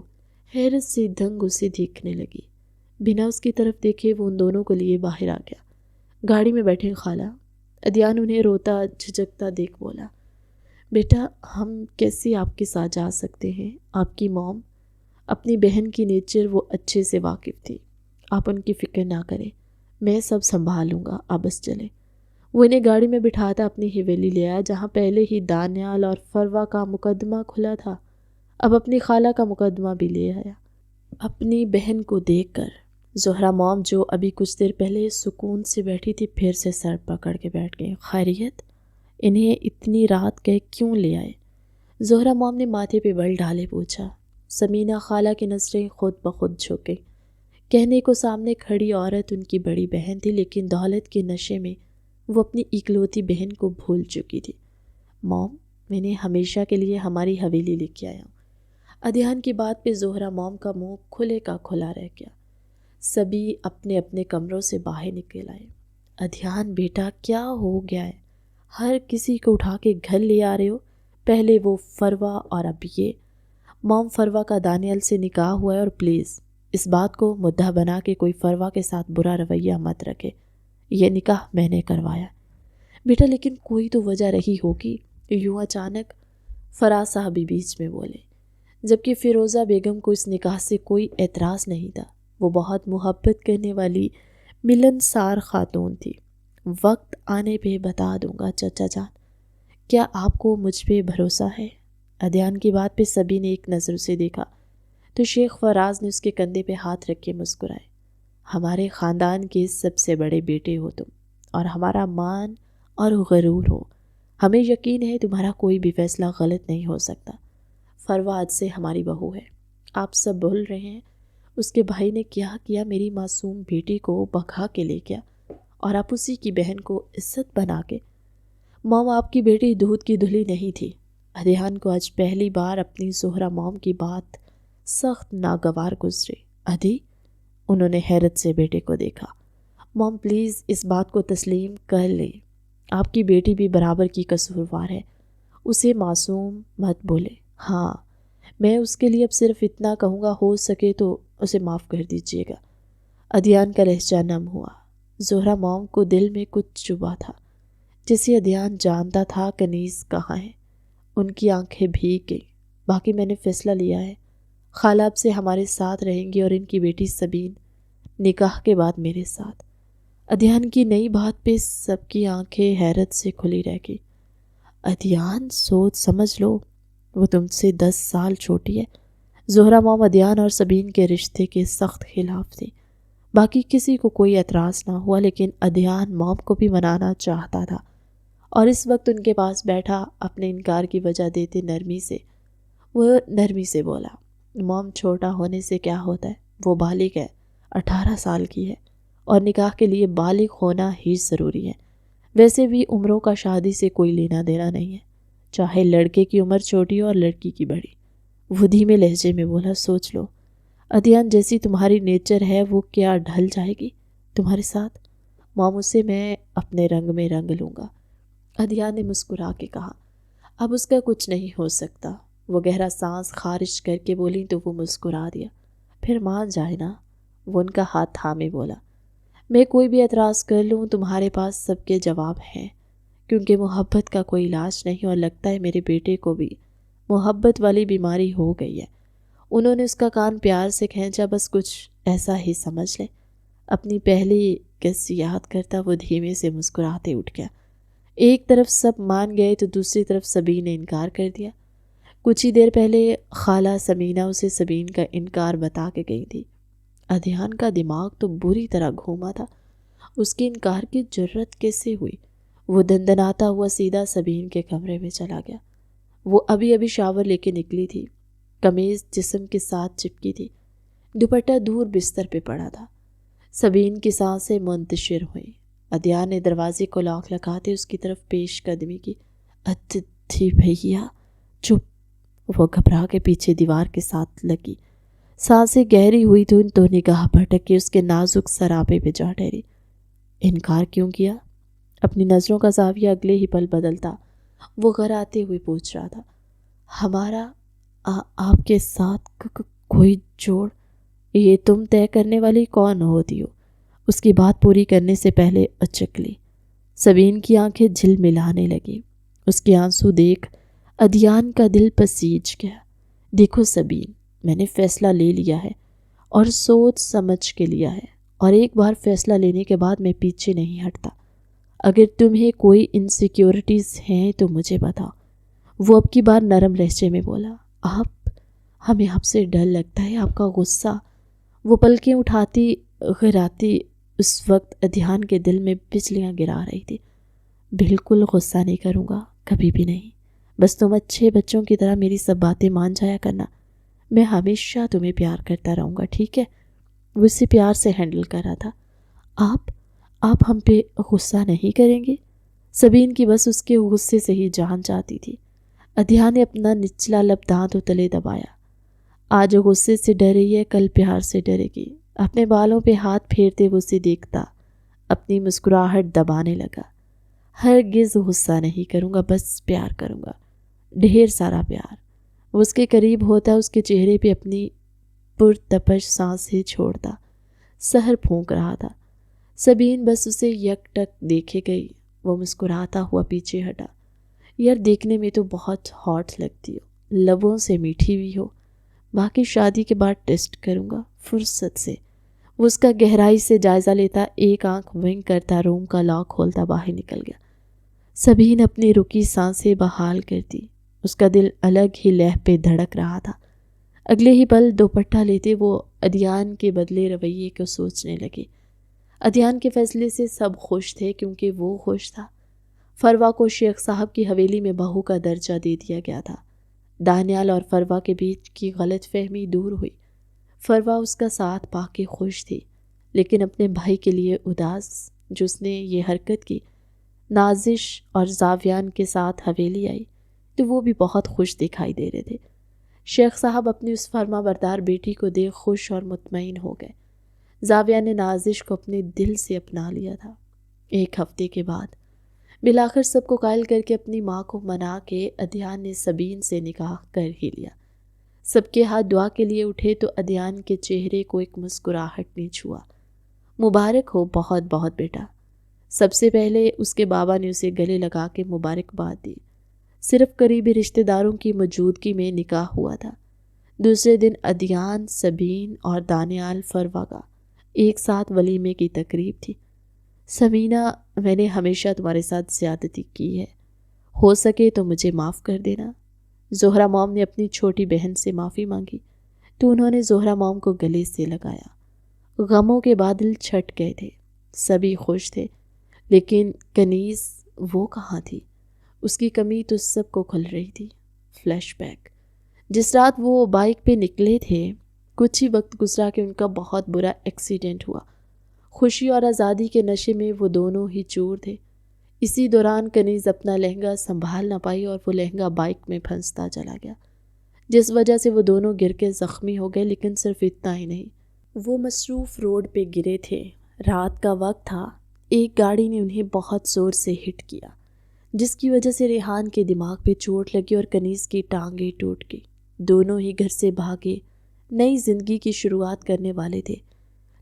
حیرت سے دنگ اسے دیکھنے لگی۔ بنا اس کی طرف دیکھے وہ ان دونوں کو لیے باہر آ گیا۔ گاڑی میں بیٹھے خالہ، عدیہ نے انہیں روتا جھجکتا دیکھ بولا۔ بیٹا، ہم کیسے آپ کے ساتھ جا سکتے ہیں؟ آپ کی موم، اپنی بہن کی نیچر وہ اچھے سے واقف تھی، آپ ان کی فکر نہ کریں، میں سب سنبھال لوں گا، آپ بس چلیں۔ وہ انہیں گاڑی میں بٹھاتا اپنی حویلی لے آیا جہاں پہلے ہی دانیال اور فروا کا مقدمہ کھلا تھا، اب اپنی خالہ کا مقدمہ بھی لے آیا۔ اپنی بہن کو دیکھ کر زہرہ موم، جو ابھی کچھ دیر پہلے سکون سے بیٹھی تھی، پھر سے سر پکڑ کے بیٹھ گئی۔ خیریت؟ انہیں اتنی رات گئے کیوں لے آئے؟ زہرہ موم نے ماتھے پہ بل ڈالے پوچھا۔ سمینہ خالہ کی نظریں خود بخود جھک گئیں۔ کہنے کو سامنے کھڑی عورت ان کی بڑی بہن تھی، لیکن دولت کے نشے میں وہ اپنی اکلوتی بہن کو بھول چکی تھی۔ موم، میں نے ہمیشہ کے لیے ہماری حویلی لے کے آیا ہوں۔ عدیان کی بات پہ زہرہ موم کا منہ کھلے کا کھلا رہ گیا۔ سبھی اپنے اپنے کمروں سے باہر نکل آئے۔ عدیان بیٹا، کیا ہو گیا ہے؟ ہر کسی کو اٹھا کے گھر لے آ رہے ہو، پہلے وہ فروا اور اب یہ۔ موم، فروا کا دانیال سے نکاح ہوا ہے، اور پلیز اس بات کو مدعا بنا کے کوئی فروا کے ساتھ برا رویہ مت رکھے، یہ نکاح میں نے کروایا۔ بیٹا لیکن کوئی تو وجہ رہی ہوگی، یوں اچانک فراز صاحب بھی بیچ میں بولے، جبکہ فیروزہ بیگم کو اس نکاح سے کوئی اعتراض نہیں تھا۔ وہ بہت محبت کرنے والی ملنسار خاتون تھی۔ وقت آنے پہ بتا دوں گا چچا جان، کیا آپ کو مجھ پہ بھروسہ ہے؟ عدیان کی بات پہ سبھی نے ایک نظر سے دیکھا تو شیخ فراز نے اس کے کندھے پہ ہاتھ رکھ کے مسکرائے۔ ہمارے خاندان کے سب سے بڑے بیٹے ہو تم، اور ہمارا مان اور غرور ہو، ہمیں یقین ہے تمہارا کوئی بھی فیصلہ غلط نہیں ہو سکتا۔ فروا آج سے ہماری بہو ہے۔ آپ سب بھول رہے ہیں اس کے بھائی نے کیا کیا، میری معصوم بیٹی کو بھگا کے لے گیا اور آپ اسی کی بہن کو عزت بنا کے۔ موم، آپ کی بیٹی دودھ کی دھلی نہیں تھی۔ ادھیان کو آج پہلی بار اپنی زہرا موم کی بات سخت ناگوار گزری۔ ادھی؟ انہوں نے حیرت سے بیٹے کو دیکھا۔ موم پلیز اس بات کو تسلیم کر لیں، آپ کی بیٹی بھی برابر کی قصوروار ہے، اسے معصوم مت بولے۔ ہاں، میں اس کے لیے اب صرف اتنا کہوں گا، ہو سکے تو اسے معاف کر دیجیے گا۔ ادھیان کا لہجہ نم ہوا۔ زہرا موم کو دل میں کچھ چبھا تھا، جسے ادھیان جانتا تھا کنیز کہاں ہے۔ ان کی آنکھیں بھیگ گئیں۔ باقی میں نے فیصلہ لیا ہے، خالہ اب سے ہمارے ساتھ رہیں گی اور ان کی بیٹی سبین نکاح کے بعد میرے ساتھ۔ ادھیان کی نئی بات پہ سب کی آنکھیں حیرت سے کھلی رہ گئی۔ ادھیان، سوچ سمجھ لو، وہ تم سے 10 سال چھوٹی ہے۔ زہرا موم ادھیان اور سبین کے رشتے کے سخت خلاف تھی۔ باقی کسی کو کوئی اعتراض نہ ہوا، لیکن ادھیان موم کو بھی منانا چاہتا تھا، اور اس وقت ان کے پاس بیٹھا اپنے انکار کی وجہ دیتے وہ نرمی سے بولا، موم چھوٹا ہونے سے کیا ہوتا ہے، وہ بالغ ہے، 18 سال کی ہے، اور نکاح کے لیے بالغ ہونا ہی ضروری ہے۔ ویسے بھی عمروں کا شادی سے کوئی لینا دینا نہیں ہے، چاہے لڑکے کی عمر چھوٹی اور لڑکی کی بڑی۔ وہ دھیمے لہجے میں بولا، سوچ لو ادھیان، جیسی تمہاری نیچر ہے وہ کیا ڈھل جائے گی تمہارے ساتھ؟ موم، اسے میں اپنے رنگ میں رنگ لوں گا۔ ادھیان نے مسکرا کے کہا، اب اس کا کچھ نہیں ہو سکتا۔ وہ گہرا سانس خارج کر کے بولی تو وہ مسکرا دیا۔ پھر مان جائے نا، وہ ان کا ہاتھ تھامے بولا، میں کوئی بھی اعتراض کر لوں تمہارے پاس سب کے جواب ہیں، کیونکہ محبت کا کوئی علاج نہیں، اور لگتا ہے میرے بیٹے کو بھی محبت والی بیماری ہو گئی ہے۔ انہوں نے اس کا کان پیار سے کھینچا، بس کچھ ایسا ہی سمجھ لے۔ اپنی پہلی کس یاد کرتا وہ دھیمے سے مسکراتے اٹھ گیا۔ ایک طرف سب مان گئے تو دوسری طرف سبین نے انکار کر دیا۔ کچھ ہی دیر پہلے خالہ سمینہ اسے سبین کا انکار بتا کے گئی تھی۔ ادھیان کا دماغ تو بری طرح گھوما تھا، اس کے انکار کی جرت کیسے ہوئی؟ وہ دندناتا ہوا سیدھا سبین کے کمرے میں چلا گیا۔ وہ ابھی شاور لے کے نکلی تھی، قمیض جسم کے ساتھ چپکی تھی، دوپٹہ دور بستر پہ پڑا تھا۔ سبین کی سانسیں منتشر ہوئیں۔ ادھیان نے دروازے کو لاک لگاتے اس کی طرف پیش قدمی کی۔ ادھی بھیا چپ۔ وہ گھبرا کے پیچھے دیوار کے ساتھ لگی، سانسیں گہری ہوئی تو نگاہ بھٹک کے اس کے نازک سراپے پہ جا ٹھہری۔ انکار کیوں کیا؟ اپنی نظروں کا زاویہ اگلے ہی پل بدلتا وہ غراتے ہوئے پوچھ رہا تھا، ہمارا آپ کے ساتھ کوئی جوڑ؟ یہ تم طے کرنے والی کون ہوتی ہو؟ اس کی بات پوری کرنے سے پہلے اچک لی۔ سبین کی آنکھیں جھلملانے لگی۔ اس کے آنسو دیکھ ادھیان کا دل پسیج گیا۔ دیکھو سبین، میں نے فیصلہ لے لیا ہے، اور سوچ سمجھ کے لیا ہے، اور ایک بار فیصلہ لینے کے بعد میں پیچھے نہیں ہٹتا۔ اگر تمہیں کوئی انسیکیورٹیز ہیں تو مجھے بتاؤ۔ وہ اب کی بار نرم لہجے میں بولا، ہمیں آپ سے ڈر لگتا ہے، آپ کا غصہ۔ وہ پلکیں اٹھاتی غراتی اس وقت ادھیان کے دل میں بجلیاں گرا رہی تھی۔ بالکل غصہ نہیں کروں گا، کبھی بھی نہیں۔ بس تم اچھے بچوں کی طرح میری سب باتیں مان جایا کرنا۔ میں ہمیشہ تمہیں پیار کرتا رہوں گا، ٹھیک ہے؟ وہ اسے پیار سے ہینڈل کر رہا تھا۔ آپ ہم پہ غصہ نہیں کریں گے؟ سبین کی بس اس کے غصے سے ہی جان جاتی تھی۔ ادھیان نے اپنا نچلا لب دانتوں تلے دبایا۔ آج غصے سے ڈر رہی ہے، کل پیار سے ڈرے گی۔ اپنے بالوں پہ ہاتھ پھیرتے وہ اسے دیکھتا اپنی مسکراہٹ دبانے لگا۔ ہرگز غصہ نہیں کروں گا، بس پیار کروں گا، ڈھیر سارا پیار۔ وہ اس کے قریب ہوتا، اس کے چہرے پہ اپنی پرتپش سانسیں چھوڑتا، سحر پھونک رہا تھا۔ سبین بس اسے یک ٹک دیکھے گئی۔ وہ مسکراتا ہوا پیچھے ہٹا۔ یار دیکھنے میں تو بہت ہاٹ لگتی ہو، لبوں سے میٹھی بھی ہو، باقی شادی کے بعد ٹیسٹ کروں گا فرصت سے۔ وہ اس کا گہرائی سے جائزہ لیتا، ایک آنکھ ونک کرتا، روم کا لاک کھولتا باہر نکل گیا۔ سبین اپنی رکی سانسیں بحال کرتی، اس کا دل الگ ہی لہر پہ دھڑک رہا تھا۔ اگلے ہی پل دوپٹہ لیتے وہ ادھیان کے بدلے رویے کو سوچنے لگے۔ ادھیان کے فیصلے سے سب خوش تھے کیونکہ وہ خوش تھا۔ فروا کو شیخ صاحب کی حویلی میں بہو کا درجہ دے دیا گیا تھا۔ دانیال اور فروا کے بیچ کی غلط فہمی دور ہوئی۔ فروا اس کا ساتھ پا کے خوش تھی، لیکن اپنے بھائی کے لیے اداس۔ جو اس نے یہ حرکت کی، نازش اور زاویان کے ساتھ حویلی آئی تو وہ بھی بہت خوش دکھائی دے رہے تھے۔ شیخ صاحب اپنی اس فرما بردار بیٹی کو دیکھ خوش اور مطمئن ہو گئے۔ زاویہ نے نازش کو اپنے دل سے اپنا لیا تھا۔ ایک ہفتے کے بعد بالآخر سب کو قائل کر کے اپنی ماں کو منا کے ادھیان نے سبین سے نکاح کر ہی لیا۔ سب کے ہاتھ دعا کے لیے اٹھے تو ادھیان کے چہرے کو ایک مسکراہٹ نے چھوا۔ مبارک ہو بہت بہت بیٹا۔ سب سے پہلے اس کے بابا نے اسے گلے لگا کے مبارکباد دی۔ صرف قریبی رشتہ داروں کی موجودگی میں نکاح ہوا تھا۔ دوسرے دن ادھیان، سبین اور دانیال فروا کا ایک ساتھ ولیمے کی تقریب تھی۔ سمینہ، میں نے ہمیشہ تمہارے ساتھ زیادتی کی ہے، ہو سکے تو مجھے معاف کر دینا۔ زہرہ موم نے اپنی چھوٹی بہن سے معافی مانگی تو انہوں نے زہرہ موم کو گلے سے لگایا۔ غموں کے بادل چھٹ گئے تھے، سبھی خوش تھے، لیکن کنیز وہ کہاں تھی؟ اس کی کمی تو سب کو کھل رہی تھی۔ فلیش بیک: جس رات وہ بائک پہ نکلے تھے، کچھ ہی وقت گزرا کہ ان کا بہت برا ایکسیڈنٹ ہوا۔ خوشی اور آزادی کے نشے میں وہ دونوں ہی چور تھے۔ اسی دوران کنیز اپنا لہنگا سنبھال نہ پائی اور وہ لہنگا بائک میں پھنستا چلا گیا، جس وجہ سے وہ دونوں گر کے زخمی ہو گئے۔ لیکن صرف اتنا ہی نہیں، وہ مصروف روڈ پہ گرے تھے، رات کا وقت تھا۔ ایک گاڑی نے انہیں بہت زور سے ہٹ کیا، جس کی وجہ سے ریحان کے دماغ پہ چوٹ لگی اور کنیز کی ٹانگیں ٹوٹ گئی۔ دونوں ہی گھر سے بھاگے نئی زندگی کی شروعات کرنے والے تھے،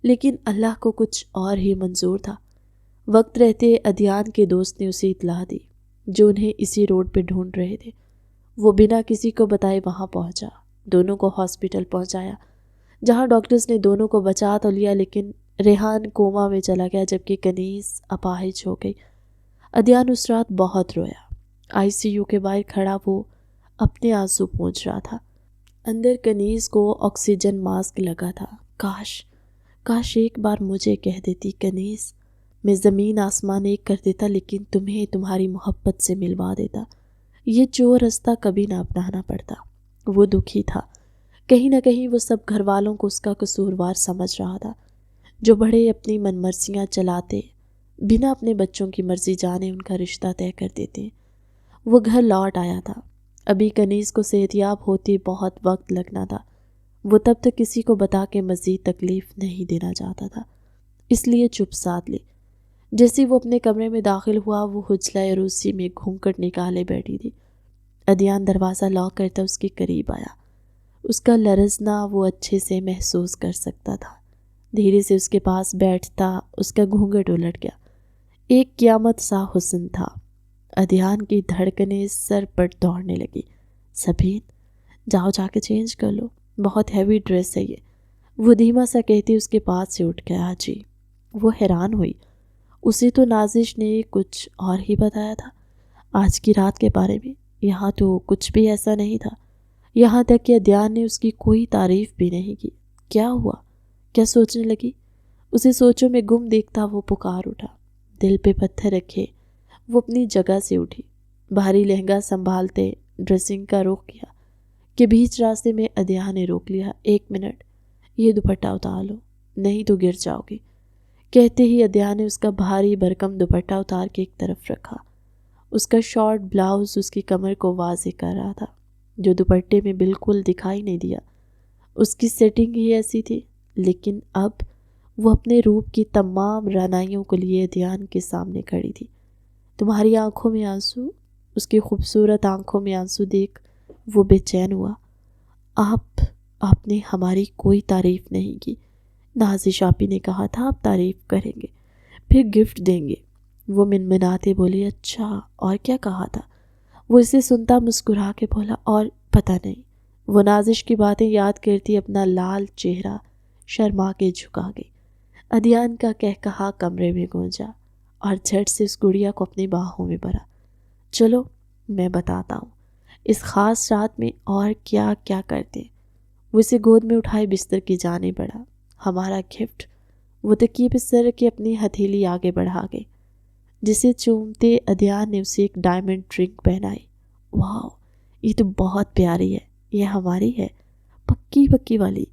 لیکن اللہ کو کچھ اور ہی منظور تھا۔ وقت رہتے ادھیان کے دوست نے اسے اطلاع دی، جو انہیں اسی روڈ پہ ڈھونڈ رہے تھے۔ وہ بنا کسی کو بتائے وہاں پہنچا، دونوں کو ہاسپٹل پہنچایا، جہاں ڈاکٹرز نے دونوں کو بچا تو لیا، لیکن ریحان کوما میں چلا گیا، جبکہ کنیز اپاہج ہو گئی۔ ادھیان اس رات بہت رویا۔ آئی سی یو کے باہر کھڑا وہ اپنے آنسو پونچھ رہا تھا۔ اندر کنیز کو آکسیجن ماسک لگا تھا۔ کاش ایک بار مجھے کہہ دیتی کنیز، میں زمین آسمان ایک کر دیتا، لیکن تمہیں تمہاری محبت سے ملوا دیتا، یہ جو رستہ کبھی نہ اپنانا پڑتا۔ وہ دکھی تھا، کہیں نہ کہیں وہ سب گھر والوں کو اس کا قصوروار سمجھ رہا تھا، جو بڑے اپنی من مرضیاں چلاتے، بنا اپنے بچوں کی مرضی جانے ان کا رشتہ طے کر دیتے۔ وہ گھر لوٹ آیا تھا۔ ابھی کنیز کو صحتیاب ہوتے بہت وقت لگنا تھا۔ وہ تب تک کسی کو بتا کے مزید تکلیف نہیں دینا چاہتا تھا، اس لیے چپ سادھ لی۔ جیسے وہ اپنے کمرے میں داخل ہوا، وہ حجلہ عروسی میں گھونگھٹ نکالے بیٹھی تھی۔ ادھیان دروازہ لاک کرتا اس کے قریب آیا۔ اس کا لرزنا وہ اچھے سے محسوس کر سکتا تھا۔ دھیرے سے اس کے پاس بیٹھتا، اس کا گھونگھٹ الٹ گیا۔ ایک قیامت سا حسن تھا۔ ادھیان کی دھڑکنیں سر پر دوڑنے لگی۔ سبین، جاؤ جا کے چینج کر لو، بہت ہیوی ڈریس ہے یہ۔ وہ دھیما سا کہتے اس کے پاس سے اٹھ گیا۔ جی۔ وہ حیران ہوئی، اسے تو نازش نے کچھ اور ہی بتایا تھا آج کی رات کے بارے میں۔ یہاں تو کچھ بھی ایسا نہیں تھا، یہاں تک کہ ادھیان نے اس کی کوئی تعریف بھی نہیں کی۔ کیا ہوا؟ کیا سوچنے لگی؟ اسے سوچوں میں گم دیکھتا وہ پکار اٹھا۔ دل پہ پتھر رکھے وہ اپنی جگہ سے اٹھی، بھاری لہنگا سنبھالتے ڈریسنگ کا رخ کیا کہ بیچ راستے میں ادھیان نے روک لیا۔ ایک منٹ، یہ دوپٹہ اتار لو، نہیں تو گر جاؤ گی۔ کہتے ہی ادھیان نے اس کا بھاری بھرکم دوپٹہ اتار کے ایک طرف رکھا۔ اس کا شارٹ بلاؤز اس کی کمر کو واضح کر رہا تھا، جو دوپٹے میں بالکل دکھائی نہیں دیا۔ اس کی سیٹنگ ہی ایسی تھی، لیکن اب وہ اپنے روپ کی تمام رعنائیوں کو لیے ادھیان کے سامنے کھڑی تھی۔ تمہاری آنکھوں میں آنسو؟ اس کی خوبصورت آنکھوں میں آنسو دیکھ وہ بے چین ہوا۔ آپ نے ہماری کوئی تعریف نہیں کی۔ نازش آپی نے کہا تھا آپ تعریف کریں گے، پھر گفٹ دیں گے۔ وہ منمناتے بولی، اچھا اور کیا کہا تھا؟ وہ اسے سنتا مسکرا کے بولا، اور پتہ نہیں۔ وہ نازش کی باتیں یاد کرتی اپنا لال چہرہ شرما کے جھکا گئی۔ ادھیان کا کہا کمرے میں گونجا اور جھٹ سے اس گڑیا کو اپنی باہوں میں بھرا۔ چلو میں بتاتا ہوں اس خاص رات میں اور کیا کیا کرتے۔ وہ اسے گود میں اٹھائے بستر کی جانب بڑھا۔ ہمارا گفٹ۔ وہ تکیے پہ سر کے اپنی ہتھیلی آگے بڑھا گئی۔ جسے چومتے عدیان نے اسے ایک ڈائمنڈ رنگ پہنائی۔ واو، یہ تو بہت پیاری ہے، یہ ہماری ہے، پکی پکی والی۔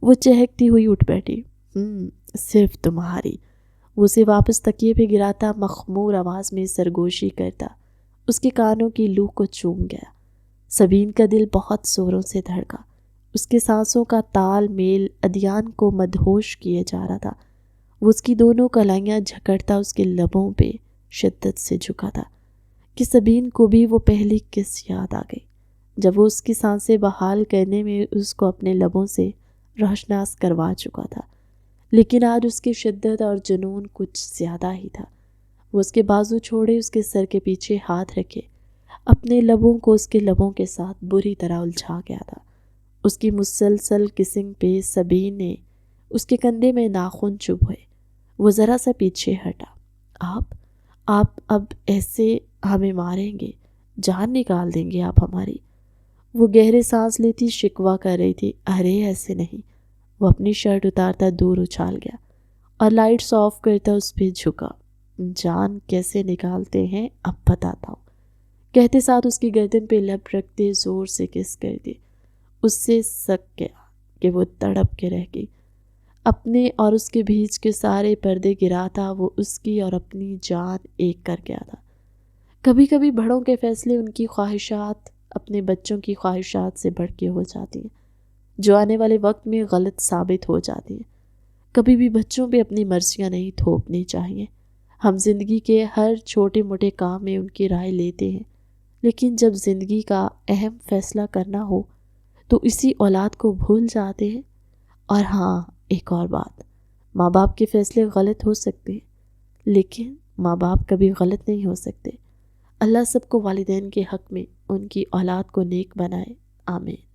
وہ چہکتی ہوئی اٹھ بیٹھی۔ صرف تمہاری۔ وہ اسے واپس تکیے پہ گراتا مخمور آواز میں سرگوشی کرتا اس کے کانوں کی لو کو چوم گیا۔ سبین کا دل بہت زوروں سے دھڑکا۔ اس کے سانسوں کا تال میل عدیان کو مدہوش کیے جا رہا تھا۔ وہ اس کی دونوں کلائیاں جھکڑتا اس کے لبوں پہ شدت سے جھکا تھا کہ سبین کو بھی وہ پہلی کس یاد آ گئی جب وہ اس کی سانسیں بحال کرنے میں اس کو اپنے لبوں سے روشناس کروا چکا تھا۔ لیکن آج اس کی شدت اور جنون کچھ زیادہ ہی تھا۔ وہ اس کے بازو چھوڑے اس کے سر کے پیچھے ہاتھ رکھے اپنے لبوں کو اس کے لبوں کے ساتھ بری طرح الجھا گیا تھا۔ اس کی مسلسل کسنگ پہ سبین نے اس کے کندھے میں ناخن چبھ ہوئے۔ وہ ذرا سا پیچھے ہٹا۔ آپ اب ایسے ہمیں ماریں گے، جان نکال دیں گے آپ ہماری۔ وہ گہرے سانس لیتی شکوہ کر رہی تھی۔ ارے ایسے نہیں۔ وہ اپنی شرٹ اتارتا دور اچھال گیا اور لائٹس آف کرتا اس پہ جھکا۔ جان کیسے نکالتے ہیں اب بتاتا ہوں، کہتے ساتھ اس کی گردن پہ لب رکھتے زور سے کس کر دی۔ اس سے سک گیا کہ وہ تڑپ کے رہ گئی۔ اپنے اور اس کے بیچ کے سارے پردے گراتا وہ اس کی اور اپنی جان ایک کر گیا تھا۔ کبھی کبھی بڑوں کے فیصلے ان کی خواہشات اپنے بچوں کی خواہشات سے بڑھ کے ہو جاتی ہیں، جو آنے والے وقت میں غلط ثابت ہو جاتی ہیں۔ کبھی بھی بچوں پہ اپنی مرضیاں نہیں تھوپنی چاہیے۔ ہم زندگی کے ہر چھوٹے موٹے کام میں ان کی رائے لیتے ہیں، لیکن جب زندگی کا اہم فیصلہ کرنا ہو تو اسی اولاد کو بھول جاتے ہیں۔ اور ہاں، ایک اور بات، ماں باپ کے فیصلے غلط ہو سکتے ہیں لیکن ماں باپ کبھی غلط نہیں ہو سکتے۔ اللہ سب کو والدین کے حق میں ان کی اولاد کو نیک بنائے، آمین۔